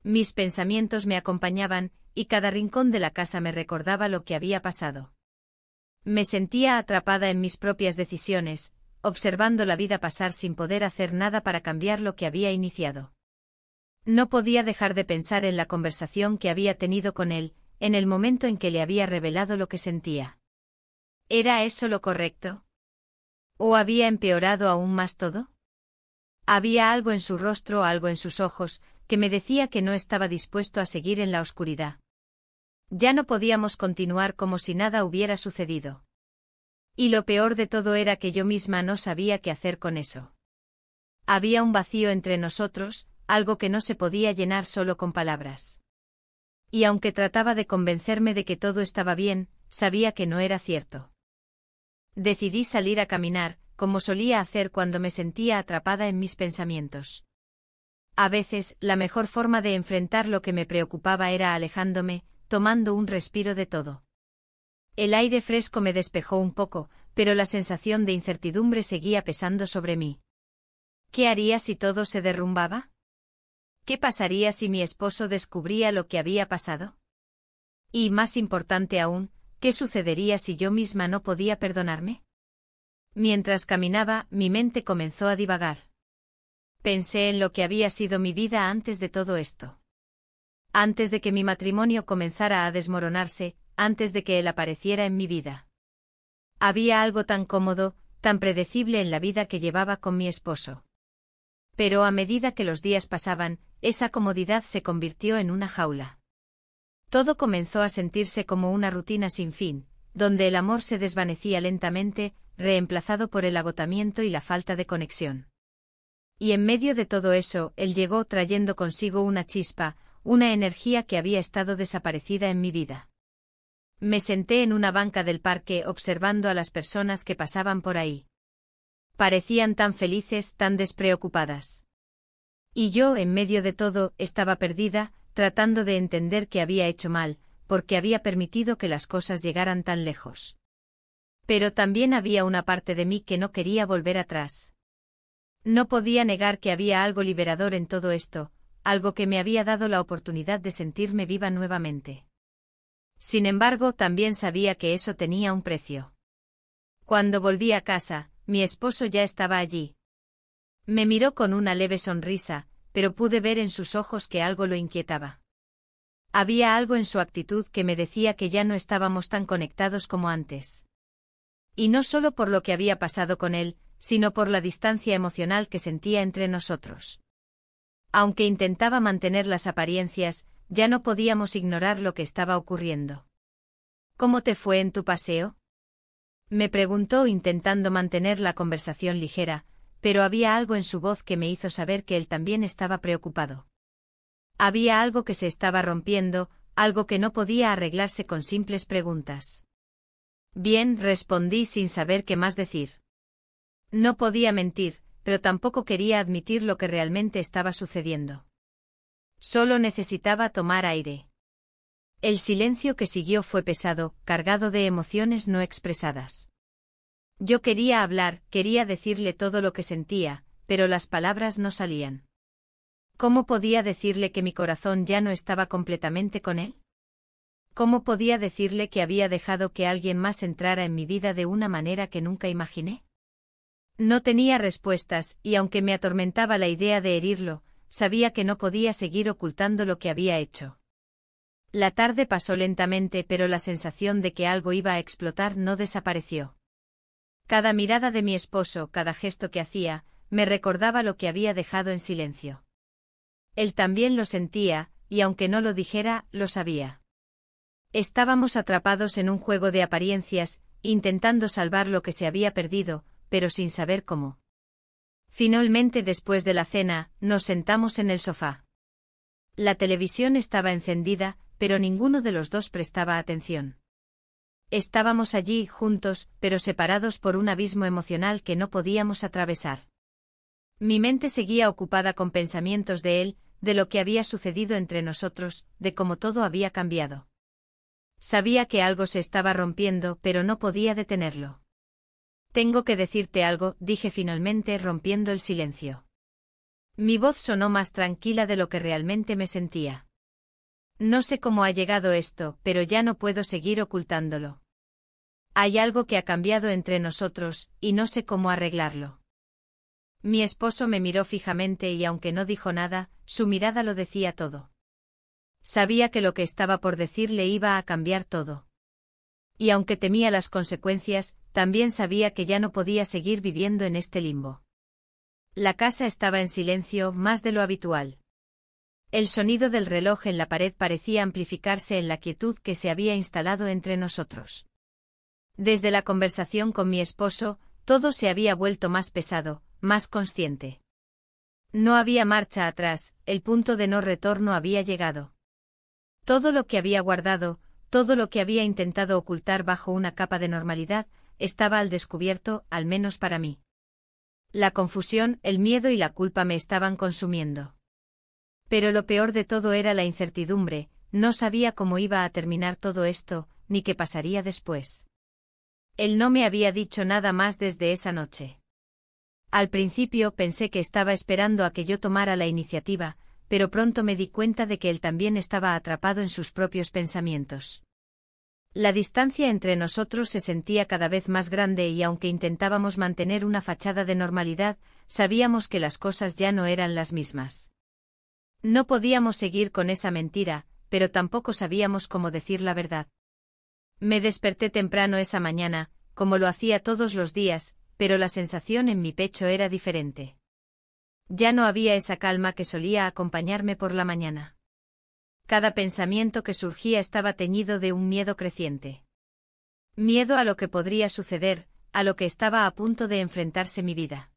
Mis pensamientos me acompañaban, y cada rincón de la casa me recordaba lo que había pasado. Me sentía atrapada en mis propias decisiones, observando la vida pasar sin poder hacer nada para cambiar lo que había iniciado. No podía dejar de pensar en la conversación que había tenido con él, en el momento en que le había revelado lo que sentía. ¿Era eso lo correcto? ¿O había empeorado aún más todo? Había algo en su rostro, algo en sus ojos, que me decía que no estaba dispuesto a seguir en la oscuridad. Ya no podíamos continuar como si nada hubiera sucedido. Y lo peor de todo era que yo misma no sabía qué hacer con eso. Había un vacío entre nosotros, algo que no se podía llenar solo con palabras. Y aunque trataba de convencerme de que todo estaba bien, sabía que no era cierto. Decidí salir a caminar, como solía hacer cuando me sentía atrapada en mis pensamientos. A veces, la mejor forma de enfrentar lo que me preocupaba era alejándome, tomando un respiro de todo. El aire fresco me despejó un poco, pero la sensación de incertidumbre seguía pesando sobre mí. ¿Qué haría si todo se derrumbaba? ¿Qué pasaría si mi esposo descubría lo que había pasado? Y, más importante aún, ¿qué sucedería si yo misma no podía perdonarme? Mientras caminaba, mi mente comenzó a divagar. Pensé en lo que había sido mi vida antes de todo esto. Antes de que mi matrimonio comenzara a desmoronarse, antes de que él apareciera en mi vida. Había algo tan cómodo, tan predecible en la vida que llevaba con mi esposo. Pero a medida que los días pasaban, esa comodidad se convirtió en una jaula. Todo comenzó a sentirse como una rutina sin fin, donde el amor se desvanecía lentamente, reemplazado por el agotamiento y la falta de conexión. Y en medio de todo eso, él llegó trayendo consigo una chispa, una energía que había estado desaparecida en mi vida. Me senté en una banca del parque observando a las personas que pasaban por ahí. Parecían tan felices, tan despreocupadas. Y yo, en medio de todo, estaba perdida, tratando de entender qué había hecho mal, porque había permitido que las cosas llegaran tan lejos. Pero también había una parte de mí que no quería volver atrás. No podía negar que había algo liberador en todo esto, algo que me había dado la oportunidad de sentirme viva nuevamente. Sin embargo, también sabía que eso tenía un precio. Cuando volví a casa, mi esposo ya estaba allí. Me miró con una leve sonrisa, pero pude ver en sus ojos que algo lo inquietaba. Había algo en su actitud que me decía que ya no estábamos tan conectados como antes. Y no solo por lo que había pasado con él, sino por la distancia emocional que sentía entre nosotros. Aunque intentaba mantener las apariencias, ya no podíamos ignorar lo que estaba ocurriendo. ¿Cómo te fue en tu paseo?, me preguntó intentando mantener la conversación ligera, pero había algo en su voz que me hizo saber que él también estaba preocupado. Había algo que se estaba rompiendo, algo que no podía arreglarse con simples preguntas. Bien, respondí sin saber qué más decir. No podía mentir, pero tampoco quería admitir lo que realmente estaba sucediendo. Solo necesitaba tomar aire. El silencio que siguió fue pesado, cargado de emociones no expresadas. Yo quería hablar, quería decirle todo lo que sentía, pero las palabras no salían. ¿Cómo podía decirle que mi corazón ya no estaba completamente con él? ¿Cómo podía decirle que había dejado que alguien más entrara en mi vida de una manera que nunca imaginé? No tenía respuestas, y aunque me atormentaba la idea de herirlo, sabía que no podía seguir ocultando lo que había hecho. La tarde pasó lentamente, pero la sensación de que algo iba a explotar no desapareció. Cada mirada de mi esposo, cada gesto que hacía, me recordaba lo que había dejado en silencio. Él también lo sentía, y aunque no lo dijera, lo sabía. Estábamos atrapados en un juego de apariencias, intentando salvar lo que se había perdido, pero sin saber cómo. Finalmente, después de la cena, nos sentamos en el sofá. La televisión estaba encendida, pero ninguno de los dos prestaba atención. Estábamos allí, juntos, pero separados por un abismo emocional que no podíamos atravesar. Mi mente seguía ocupada con pensamientos de él, de lo que había sucedido entre nosotros, de cómo todo había cambiado. Sabía que algo se estaba rompiendo, pero no podía detenerlo. Tengo que decirte algo, dije finalmente, rompiendo el silencio. Mi voz sonó más tranquila de lo que realmente me sentía. No sé cómo ha llegado esto, pero ya no puedo seguir ocultándolo. Hay algo que ha cambiado entre nosotros, y no sé cómo arreglarlo. Mi esposo me miró fijamente y aunque no dijo nada, su mirada lo decía todo. Sabía que lo que estaba por decirle iba a cambiar todo. Y aunque temía las consecuencias, también sabía que ya no podía seguir viviendo en este limbo. La casa estaba en silencio, más de lo habitual. El sonido del reloj en la pared parecía amplificarse en la quietud que se había instalado entre nosotros. Desde la conversación con mi esposo, todo se había vuelto más pesado, más consciente. No había marcha atrás, el punto de no retorno había llegado. Todo lo que había guardado, todo lo que había intentado ocultar bajo una capa de normalidad, estaba al descubierto, al menos para mí. La confusión, el miedo y la culpa me estaban consumiendo. Pero lo peor de todo era la incertidumbre, no sabía cómo iba a terminar todo esto, ni qué pasaría después. Él no me había dicho nada más desde esa noche. Al principio pensé que estaba esperando a que yo tomara la iniciativa, pero pronto me di cuenta de que él también estaba atrapado en sus propios pensamientos. La distancia entre nosotros se sentía cada vez más grande y aunque intentábamos mantener una fachada de normalidad, sabíamos que las cosas ya no eran las mismas. No podíamos seguir con esa mentira, pero tampoco sabíamos cómo decir la verdad. Me desperté temprano esa mañana, como lo hacía todos los días, pero la sensación en mi pecho era diferente. Ya no había esa calma que solía acompañarme por la mañana. Cada pensamiento que surgía estaba teñido de un miedo creciente. Miedo a lo que podría suceder, a lo que estaba a punto de enfrentarse mi vida.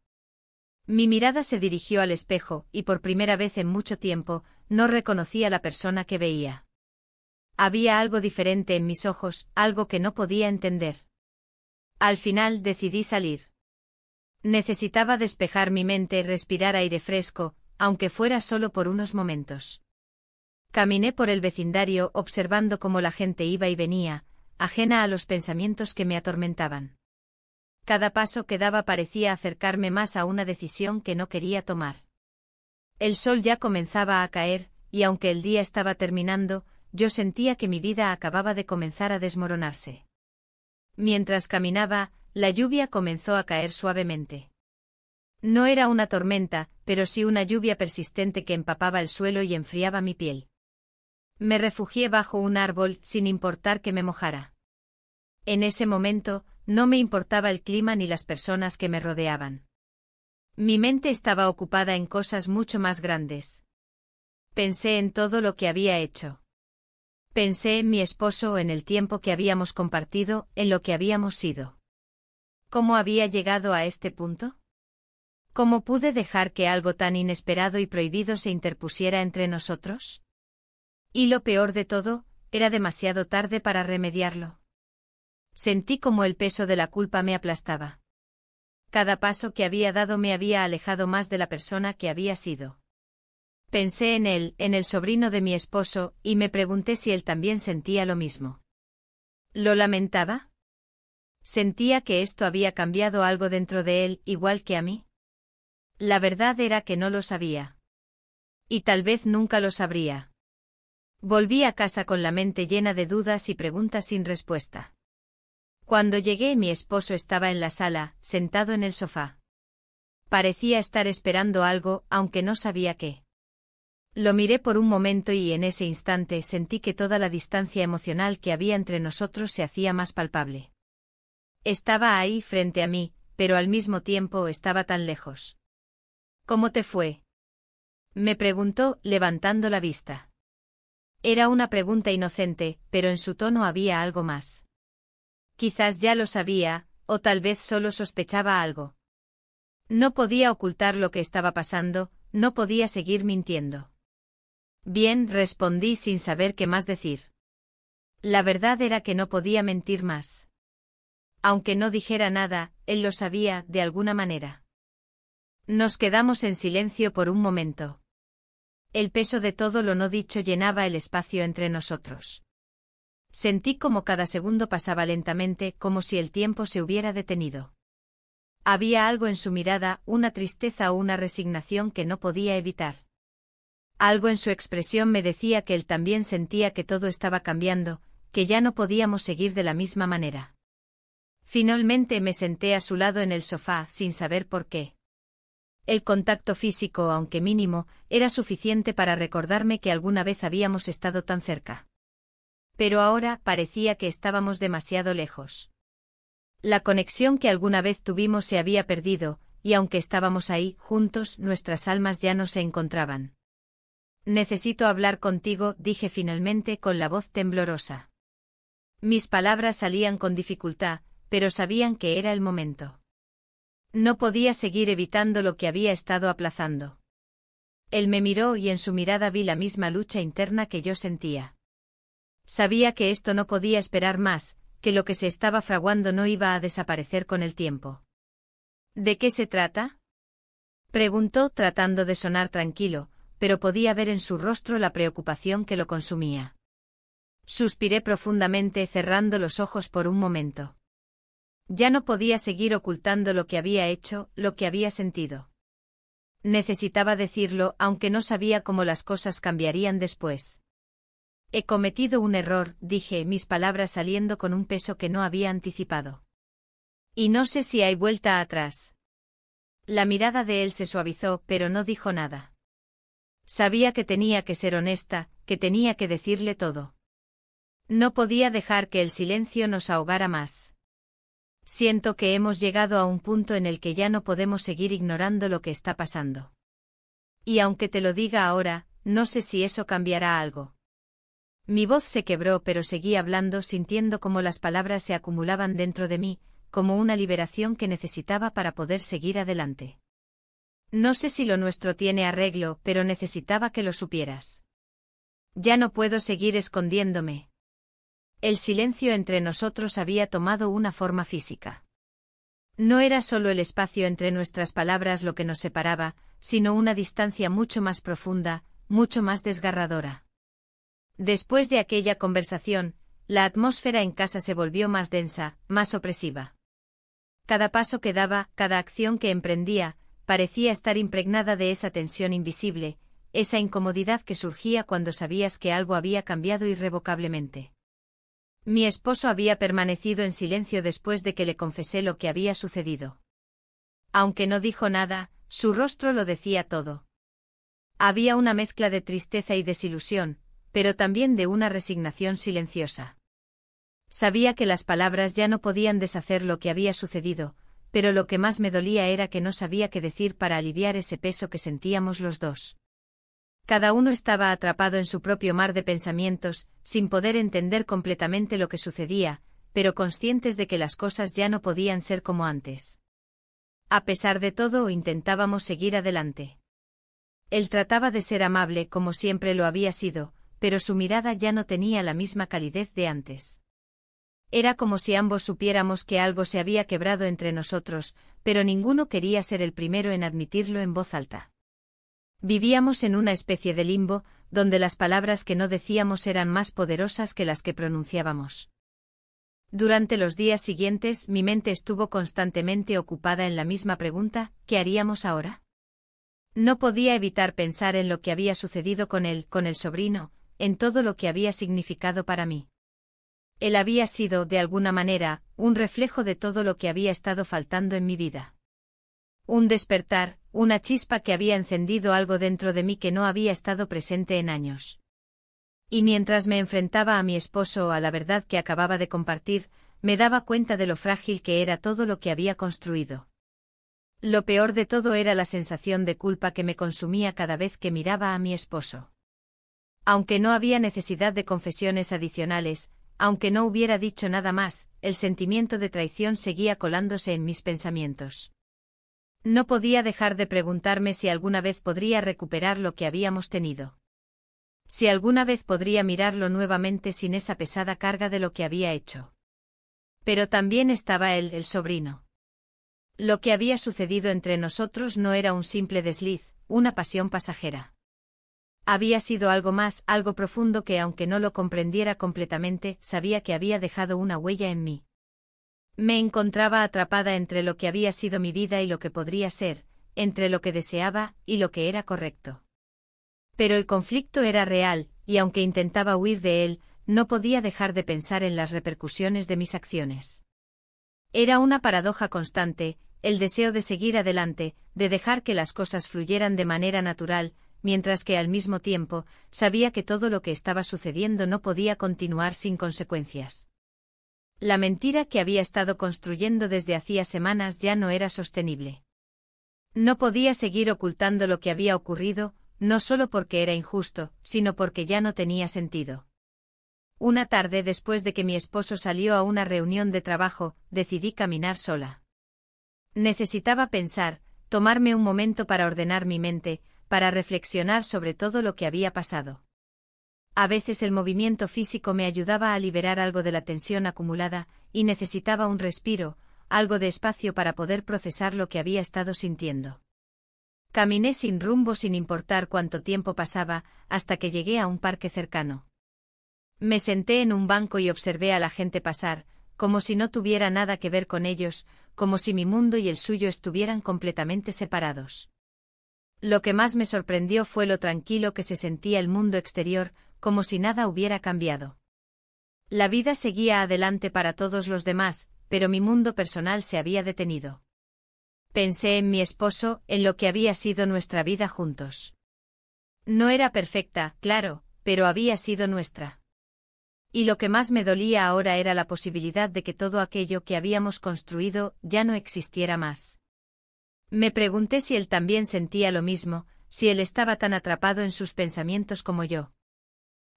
Mi mirada se dirigió al espejo, y por primera vez en mucho tiempo, no reconocí a la persona que veía. Había algo diferente en mis ojos, algo que no podía entender. Al final decidí salir. Necesitaba despejar mi mente y respirar aire fresco, aunque fuera solo por unos momentos. Caminé por el vecindario observando cómo la gente iba y venía, ajena a los pensamientos que me atormentaban. Cada paso que daba parecía acercarme más a una decisión que no quería tomar. El sol ya comenzaba a caer, y aunque el día estaba terminando, yo sentía que mi vida acababa de comenzar a desmoronarse. Mientras caminaba, la lluvia comenzó a caer suavemente. No era una tormenta, pero sí una lluvia persistente que empapaba el suelo y enfriaba mi piel. Me refugié bajo un árbol sin importar que me mojara. En ese momento, no me importaba el clima ni las personas que me rodeaban. Mi mente estaba ocupada en cosas mucho más grandes. Pensé en todo lo que había hecho. Pensé en mi esposo, en el tiempo que habíamos compartido, en lo que habíamos sido. ¿Cómo había llegado a este punto? ¿Cómo pude dejar que algo tan inesperado y prohibido se interpusiera entre nosotros? Y lo peor de todo, era demasiado tarde para remediarlo. Sentí como el peso de la culpa me aplastaba. Cada paso que había dado me había alejado más de la persona que había sido. Pensé en él, en el sobrino de mi esposo, y me pregunté si él también sentía lo mismo. ¿Lo lamentaba? ¿Sentía que esto había cambiado algo dentro de él, igual que a mí? La verdad era que no lo sabía. Y tal vez nunca lo sabría. Volví a casa con la mente llena de dudas y preguntas sin respuesta. Cuando llegué, mi esposo estaba en la sala, sentado en el sofá. Parecía estar esperando algo, aunque no sabía qué. Lo miré por un momento y en ese instante sentí que toda la distancia emocional que había entre nosotros se hacía más palpable. Estaba ahí frente a mí, pero al mismo tiempo estaba tan lejos. ¿Cómo te fue?, me preguntó, levantando la vista. Era una pregunta inocente, pero en su tono había algo más. Quizás ya lo sabía, o tal vez solo sospechaba algo. No podía ocultar lo que estaba pasando, no podía seguir mintiendo. Bien, respondí sin saber qué más decir. La verdad era que no podía mentir más. Aunque no dijera nada, él lo sabía, de alguna manera. Nos quedamos en silencio por un momento. El peso de todo lo no dicho llenaba el espacio entre nosotros. Sentí como cada segundo pasaba lentamente, como si el tiempo se hubiera detenido. Había algo en su mirada, una tristeza o una resignación que no podía evitar. Algo en su expresión me decía que él también sentía que todo estaba cambiando, que ya no podíamos seguir de la misma manera. Finalmente me senté a su lado en el sofá, sin saber por qué. El contacto físico, aunque mínimo, era suficiente para recordarme que alguna vez habíamos estado tan cerca. Pero ahora parecía que estábamos demasiado lejos. La conexión que alguna vez tuvimos se había perdido, y aunque estábamos ahí, juntos, nuestras almas ya no se encontraban. Necesito hablar contigo, dije finalmente con la voz temblorosa. Mis palabras salían con dificultad, pero sabían que era el momento. No podía seguir evitando lo que había estado aplazando. Él me miró y en su mirada vi la misma lucha interna que yo sentía. Sabía que esto no podía esperar más, que lo que se estaba fraguando no iba a desaparecer con el tiempo. ¿De qué se trata?, preguntó tratando de sonar tranquilo, pero podía ver en su rostro la preocupación que lo consumía. Suspiré profundamente cerrando los ojos por un momento. Ya no podía seguir ocultando lo que había hecho, lo que había sentido. Necesitaba decirlo, aunque no sabía cómo las cosas cambiarían después. He cometido un error, dije, mis palabras saliendo con un peso que no había anticipado. Y no sé si hay vuelta atrás. La mirada de él se suavizó, pero no dijo nada. Sabía que tenía que ser honesta, que tenía que decirle todo. No podía dejar que el silencio nos ahogara más. Siento que hemos llegado a un punto en el que ya no podemos seguir ignorando lo que está pasando. Y aunque te lo diga ahora, no sé si eso cambiará algo. Mi voz se quebró, pero seguí hablando sintiendo cómo las palabras se acumulaban dentro de mí, como una liberación que necesitaba para poder seguir adelante. No sé si lo nuestro tiene arreglo, pero necesitaba que lo supieras. Ya no puedo seguir escondiéndome. El silencio entre nosotros había tomado una forma física. No era solo el espacio entre nuestras palabras lo que nos separaba, sino una distancia mucho más profunda, mucho más desgarradora. Después de aquella conversación, la atmósfera en casa se volvió más densa, más opresiva. Cada paso que daba, cada acción que emprendía, parecía estar impregnada de esa tensión invisible, esa incomodidad que surgía cuando sabías que algo había cambiado irrevocablemente. Mi esposo había permanecido en silencio después de que le confesé lo que había sucedido. Aunque no dijo nada, su rostro lo decía todo. Había una mezcla de tristeza y desilusión, pero también de una resignación silenciosa. Sabía que las palabras ya no podían deshacer lo que había sucedido, pero lo que más me dolía era que no sabía qué decir para aliviar ese peso que sentíamos los dos. Cada uno estaba atrapado en su propio mar de pensamientos, sin poder entender completamente lo que sucedía, pero conscientes de que las cosas ya no podían ser como antes. A pesar de todo, intentábamos seguir adelante. Él trataba de ser amable como siempre lo había sido, pero su mirada ya no tenía la misma calidez de antes. Era como si ambos supiéramos que algo se había quebrado entre nosotros, pero ninguno quería ser el primero en admitirlo en voz alta. Vivíamos en una especie de limbo, donde las palabras que no decíamos eran más poderosas que las que pronunciábamos. Durante los días siguientes mi mente estuvo constantemente ocupada en la misma pregunta: ¿qué haríamos ahora? No podía evitar pensar en lo que había sucedido con él, con el sobrino, en todo lo que había significado para mí. Él había sido, de alguna manera, un reflejo de todo lo que había estado faltando en mi vida. Un despertar, una chispa que había encendido algo dentro de mí que no había estado presente en años. Y mientras me enfrentaba a mi esposo o a la verdad que acababa de compartir, me daba cuenta de lo frágil que era todo lo que había construido. Lo peor de todo era la sensación de culpa que me consumía cada vez que miraba a mi esposo. Aunque no había necesidad de confesiones adicionales, aunque no hubiera dicho nada más, el sentimiento de traición seguía colándose en mis pensamientos. No podía dejar de preguntarme si alguna vez podría recuperar lo que habíamos tenido. Si alguna vez podría mirarlo nuevamente sin esa pesada carga de lo que había hecho. Pero también estaba él, el sobrino. Lo que había sucedido entre nosotros no era un simple desliz, una pasión pasajera. Había sido algo más, algo profundo que, aunque no lo comprendiera completamente, sabía que había dejado una huella en mí. Me encontraba atrapada entre lo que había sido mi vida y lo que podría ser, entre lo que deseaba y lo que era correcto. Pero el conflicto era real, y aunque intentaba huir de él, no podía dejar de pensar en las repercusiones de mis acciones. Era una paradoja constante, el deseo de seguir adelante, de dejar que las cosas fluyeran de manera natural, mientras que al mismo tiempo, sabía que todo lo que estaba sucediendo no podía continuar sin consecuencias. La mentira que había estado construyendo desde hacía semanas ya no era sostenible. No podía seguir ocultando lo que había ocurrido, no solo porque era injusto, sino porque ya no tenía sentido. Una tarde después de que mi esposo salió a una reunión de trabajo, decidí caminar sola. Necesitaba pensar, tomarme un momento para ordenar mi mente, para reflexionar sobre todo lo que había pasado. A veces el movimiento físico me ayudaba a liberar algo de la tensión acumulada, y necesitaba un respiro, algo de espacio para poder procesar lo que había estado sintiendo. Caminé sin rumbo sin importar cuánto tiempo pasaba, hasta que llegué a un parque cercano. Me senté en un banco y observé a la gente pasar, como si no tuviera nada que ver con ellos, como si mi mundo y el suyo estuvieran completamente separados. Lo que más me sorprendió fue lo tranquilo que se sentía el mundo exterior, como si nada hubiera cambiado. La vida seguía adelante para todos los demás, pero mi mundo personal se había detenido. Pensé en mi esposo, en lo que había sido nuestra vida juntos. No era perfecta, claro, pero había sido nuestra. Y lo que más me dolía ahora era la posibilidad de que todo aquello que habíamos construido ya no existiera más. Me pregunté si él también sentía lo mismo, si él estaba tan atrapado en sus pensamientos como yo.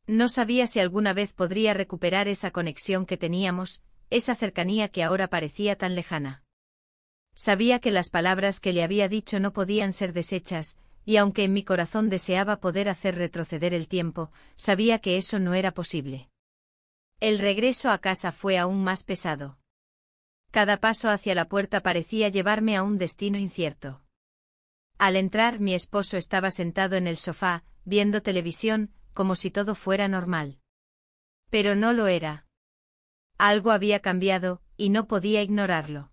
No sabía si alguna vez podría recuperar esa conexión que teníamos, esa cercanía que ahora parecía tan lejana. Sabía que las palabras que le había dicho no podían ser deshechas, y aunque en mi corazón deseaba poder hacer retroceder el tiempo, sabía que eso no era posible. El regreso a casa fue aún más pesado. Cada paso hacia la puerta parecía llevarme a un destino incierto. Al entrar, mi esposo estaba sentado en el sofá, viendo televisión, como si todo fuera normal. Pero no lo era. Algo había cambiado, y no podía ignorarlo.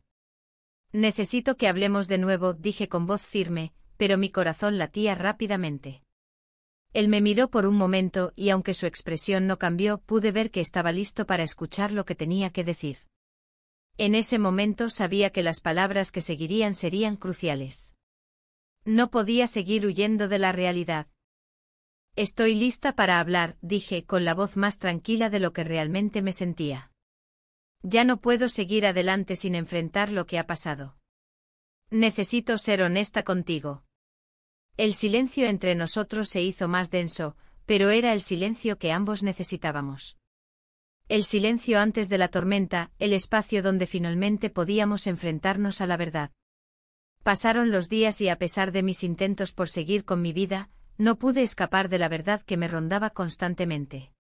Necesito que hablemos de nuevo, dije con voz firme, pero mi corazón latía rápidamente. Él me miró por un momento y aunque su expresión no cambió, pude ver que estaba listo para escuchar lo que tenía que decir. En ese momento sabía que las palabras que seguirían serían cruciales. No podía seguir huyendo de la realidad. Estoy lista para hablar, dije con la voz más tranquila de lo que realmente me sentía. Ya no puedo seguir adelante sin enfrentar lo que ha pasado. Necesito ser honesta contigo. El silencio entre nosotros se hizo más denso, pero era el silencio que ambos necesitábamos. El silencio antes de la tormenta, el espacio donde finalmente podíamos enfrentarnos a la verdad. Pasaron los días y a pesar de mis intentos por seguir con mi vida, no pude escapar de la verdad que me rondaba constantemente.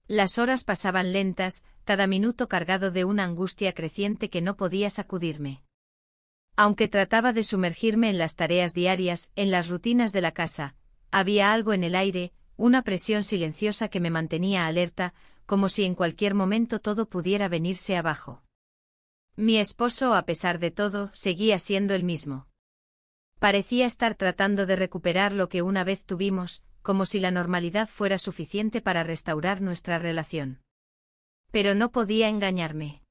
Las horas pasaban lentas, cada minuto cargado de una angustia creciente que no podía sacudirme. Aunque trataba de sumergirme en las tareas diarias, en las rutinas de la casa, había algo en el aire, una presión silenciosa que me mantenía alerta, como si en cualquier momento todo pudiera venirse abajo. Mi esposo, a pesar de todo, seguía siendo el mismo. Parecía estar tratando de recuperar lo que una vez tuvimos, como si la normalidad fuera suficiente para restaurar nuestra relación. Pero no podía engañarme.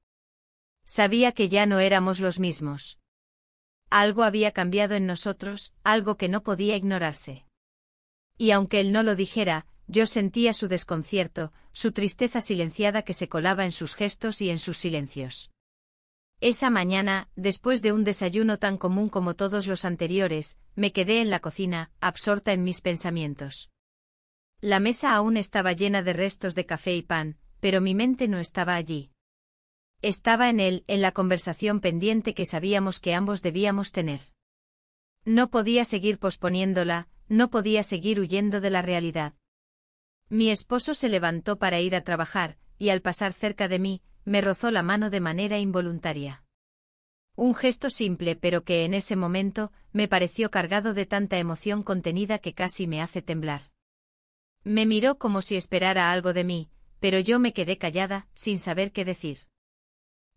Sabía que ya no éramos los mismos. Algo había cambiado en nosotros, algo que no podía ignorarse. Y aunque él no lo dijera, yo sentía su desconcierto, su tristeza silenciada que se colaba en sus gestos y en sus silencios. Esa mañana, después de un desayuno tan común como todos los anteriores, me quedé en la cocina, absorta en mis pensamientos. La mesa aún estaba llena de restos de café y pan, pero mi mente no estaba allí. Estaba en él, en la conversación pendiente que sabíamos que ambos debíamos tener. No podía seguir posponiéndola, no podía seguir huyendo de la realidad. Mi esposo se levantó para ir a trabajar, y al pasar cerca de mí, me rozó la mano de manera involuntaria. Un gesto simple pero que en ese momento me pareció cargado de tanta emoción contenida que casi me hace temblar. Me miró como si esperara algo de mí, pero yo me quedé callada, sin saber qué decir.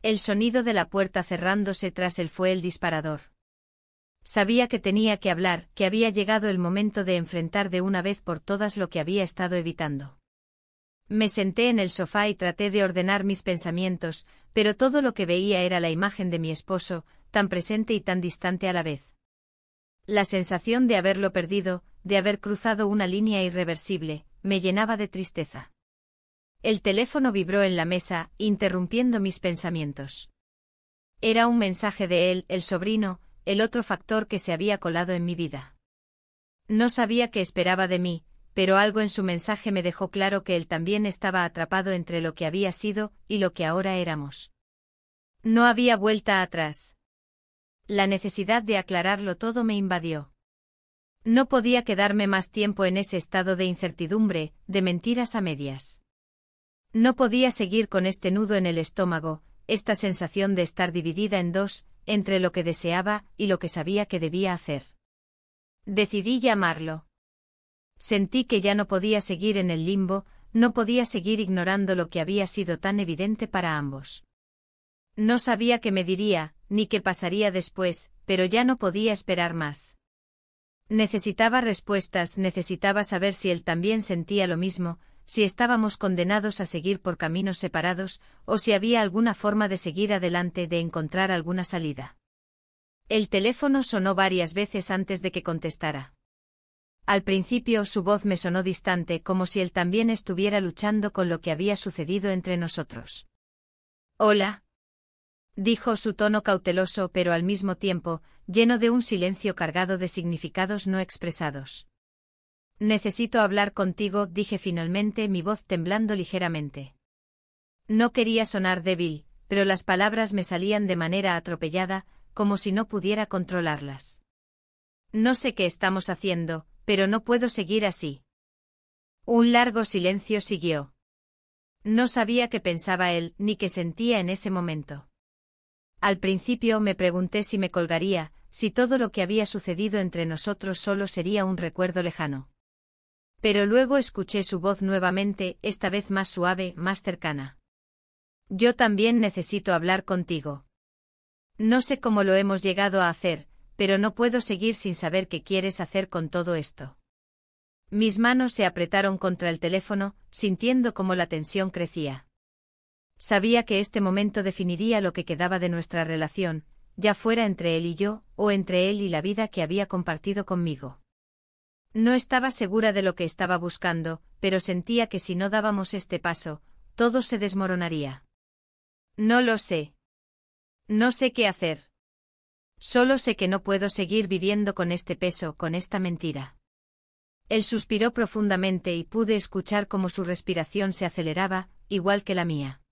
El sonido de la puerta cerrándose tras él fue el disparador. Sabía que tenía que hablar, que había llegado el momento de enfrentar de una vez por todas lo que había estado evitando. Me senté en el sofá y traté de ordenar mis pensamientos, pero todo lo que veía era la imagen de mi esposo, tan presente y tan distante a la vez. La sensación de haberlo perdido, de haber cruzado una línea irreversible, me llenaba de tristeza. El teléfono vibró en la mesa, interrumpiendo mis pensamientos. Era un mensaje de él, el sobrino, el otro factor que se había colado en mi vida. No sabía qué esperaba de mí, pero algo en su mensaje me dejó claro que él también estaba atrapado entre lo que había sido y lo que ahora éramos. No había vuelta atrás. La necesidad de aclararlo todo me invadió. No podía quedarme más tiempo en ese estado de incertidumbre, de mentiras a medias. No podía seguir con este nudo en el estómago, esta sensación de estar dividida en dos, entre lo que deseaba y lo que sabía que debía hacer. Decidí llamarlo. Sentí que ya no podía seguir en el limbo, no podía seguir ignorando lo que había sido tan evidente para ambos. No sabía qué me diría, ni qué pasaría después, pero ya no podía esperar más. Necesitaba respuestas, necesitaba saber si él también sentía lo mismo, si estábamos condenados a seguir por caminos separados, o si había alguna forma de seguir adelante, de encontrar alguna salida. El teléfono sonó varias veces antes de que contestara. Al principio su voz me sonó distante, como si él también estuviera luchando con lo que había sucedido entre nosotros. «Hola», dijo, su tono cauteloso pero al mismo tiempo, lleno de un silencio cargado de significados no expresados. «Necesito hablar contigo», dije finalmente, mi voz temblando ligeramente. No quería sonar débil, pero las palabras me salían de manera atropellada, como si no pudiera controlarlas. «No sé qué estamos haciendo, pero no puedo seguir así». Un largo silencio siguió. No sabía qué pensaba él, ni qué sentía en ese momento. Al principio me pregunté si me colgaría, si todo lo que había sucedido entre nosotros solo sería un recuerdo lejano. Pero luego escuché su voz nuevamente, esta vez más suave, más cercana. «Yo también necesito hablar contigo. No sé cómo lo hemos llegado a hacer, pero no puedo seguir sin saber qué quieres hacer con todo esto». Mis manos se apretaron contra el teléfono, sintiendo cómo la tensión crecía. Sabía que este momento definiría lo que quedaba de nuestra relación, ya fuera entre él y yo, o entre él y la vida que había compartido conmigo. No estaba segura de lo que estaba buscando, pero sentía que si no dábamos este paso, todo se desmoronaría. No lo sé. No sé qué hacer. Solo sé que no puedo seguir viviendo con este peso, con esta mentira. Él suspiró profundamente y pude escuchar cómo su respiración se aceleraba, igual que la mía.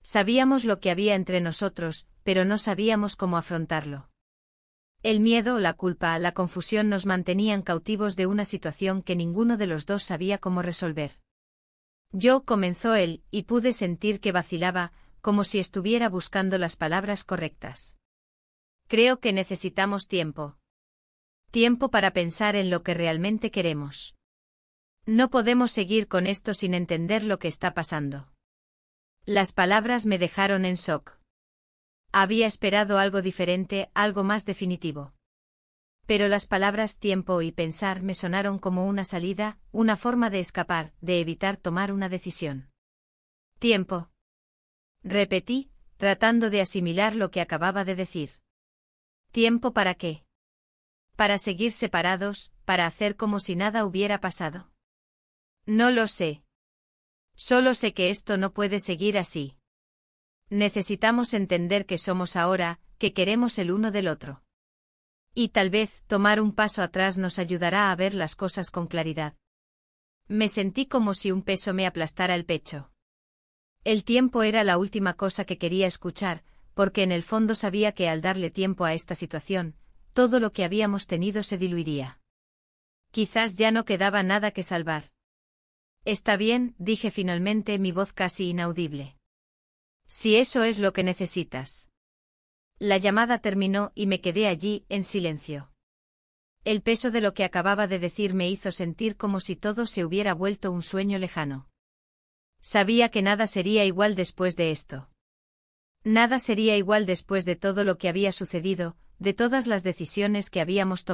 Sabíamos lo que había entre nosotros, pero no sabíamos cómo afrontarlo. El miedo, la culpa, la confusión nos mantenían cautivos de una situación que ninguno de los dos sabía cómo resolver. Comenzó él, y pude sentir que vacilaba, como si estuviera buscando las palabras correctas. Creo que necesitamos tiempo. Tiempo para pensar en lo que realmente queremos. No podemos seguir con esto sin entender lo que está pasando. Las palabras me dejaron en shock. Había esperado algo diferente, algo más definitivo. Pero las palabras tiempo y pensar me sonaron como una salida, una forma de escapar, de evitar tomar una decisión. Tiempo. Repetí, tratando de asimilar lo que acababa de decir. ¿Tiempo para qué? ¿Para seguir separados, para hacer como si nada hubiera pasado? No lo sé. Solo sé que esto no puede seguir así. Necesitamos entender que somos ahora, que queremos el uno del otro. Y tal vez tomar un paso atrás nos ayudará a ver las cosas con claridad. Me sentí como si un peso me aplastara el pecho. El tiempo era la última cosa que quería escuchar, porque en el fondo sabía que al darle tiempo a esta situación, todo lo que habíamos tenido se diluiría. Quizás ya no quedaba nada que salvar. Está bien, dije finalmente, mi voz casi inaudible. Si eso es lo que necesitas. La llamada terminó y me quedé allí, en silencio. El peso de lo que acababa de decir me hizo sentir como si todo se hubiera vuelto un sueño lejano. Sabía que nada sería igual después de esto. Nada sería igual después de todo lo que había sucedido, de todas las decisiones que habíamos tomado.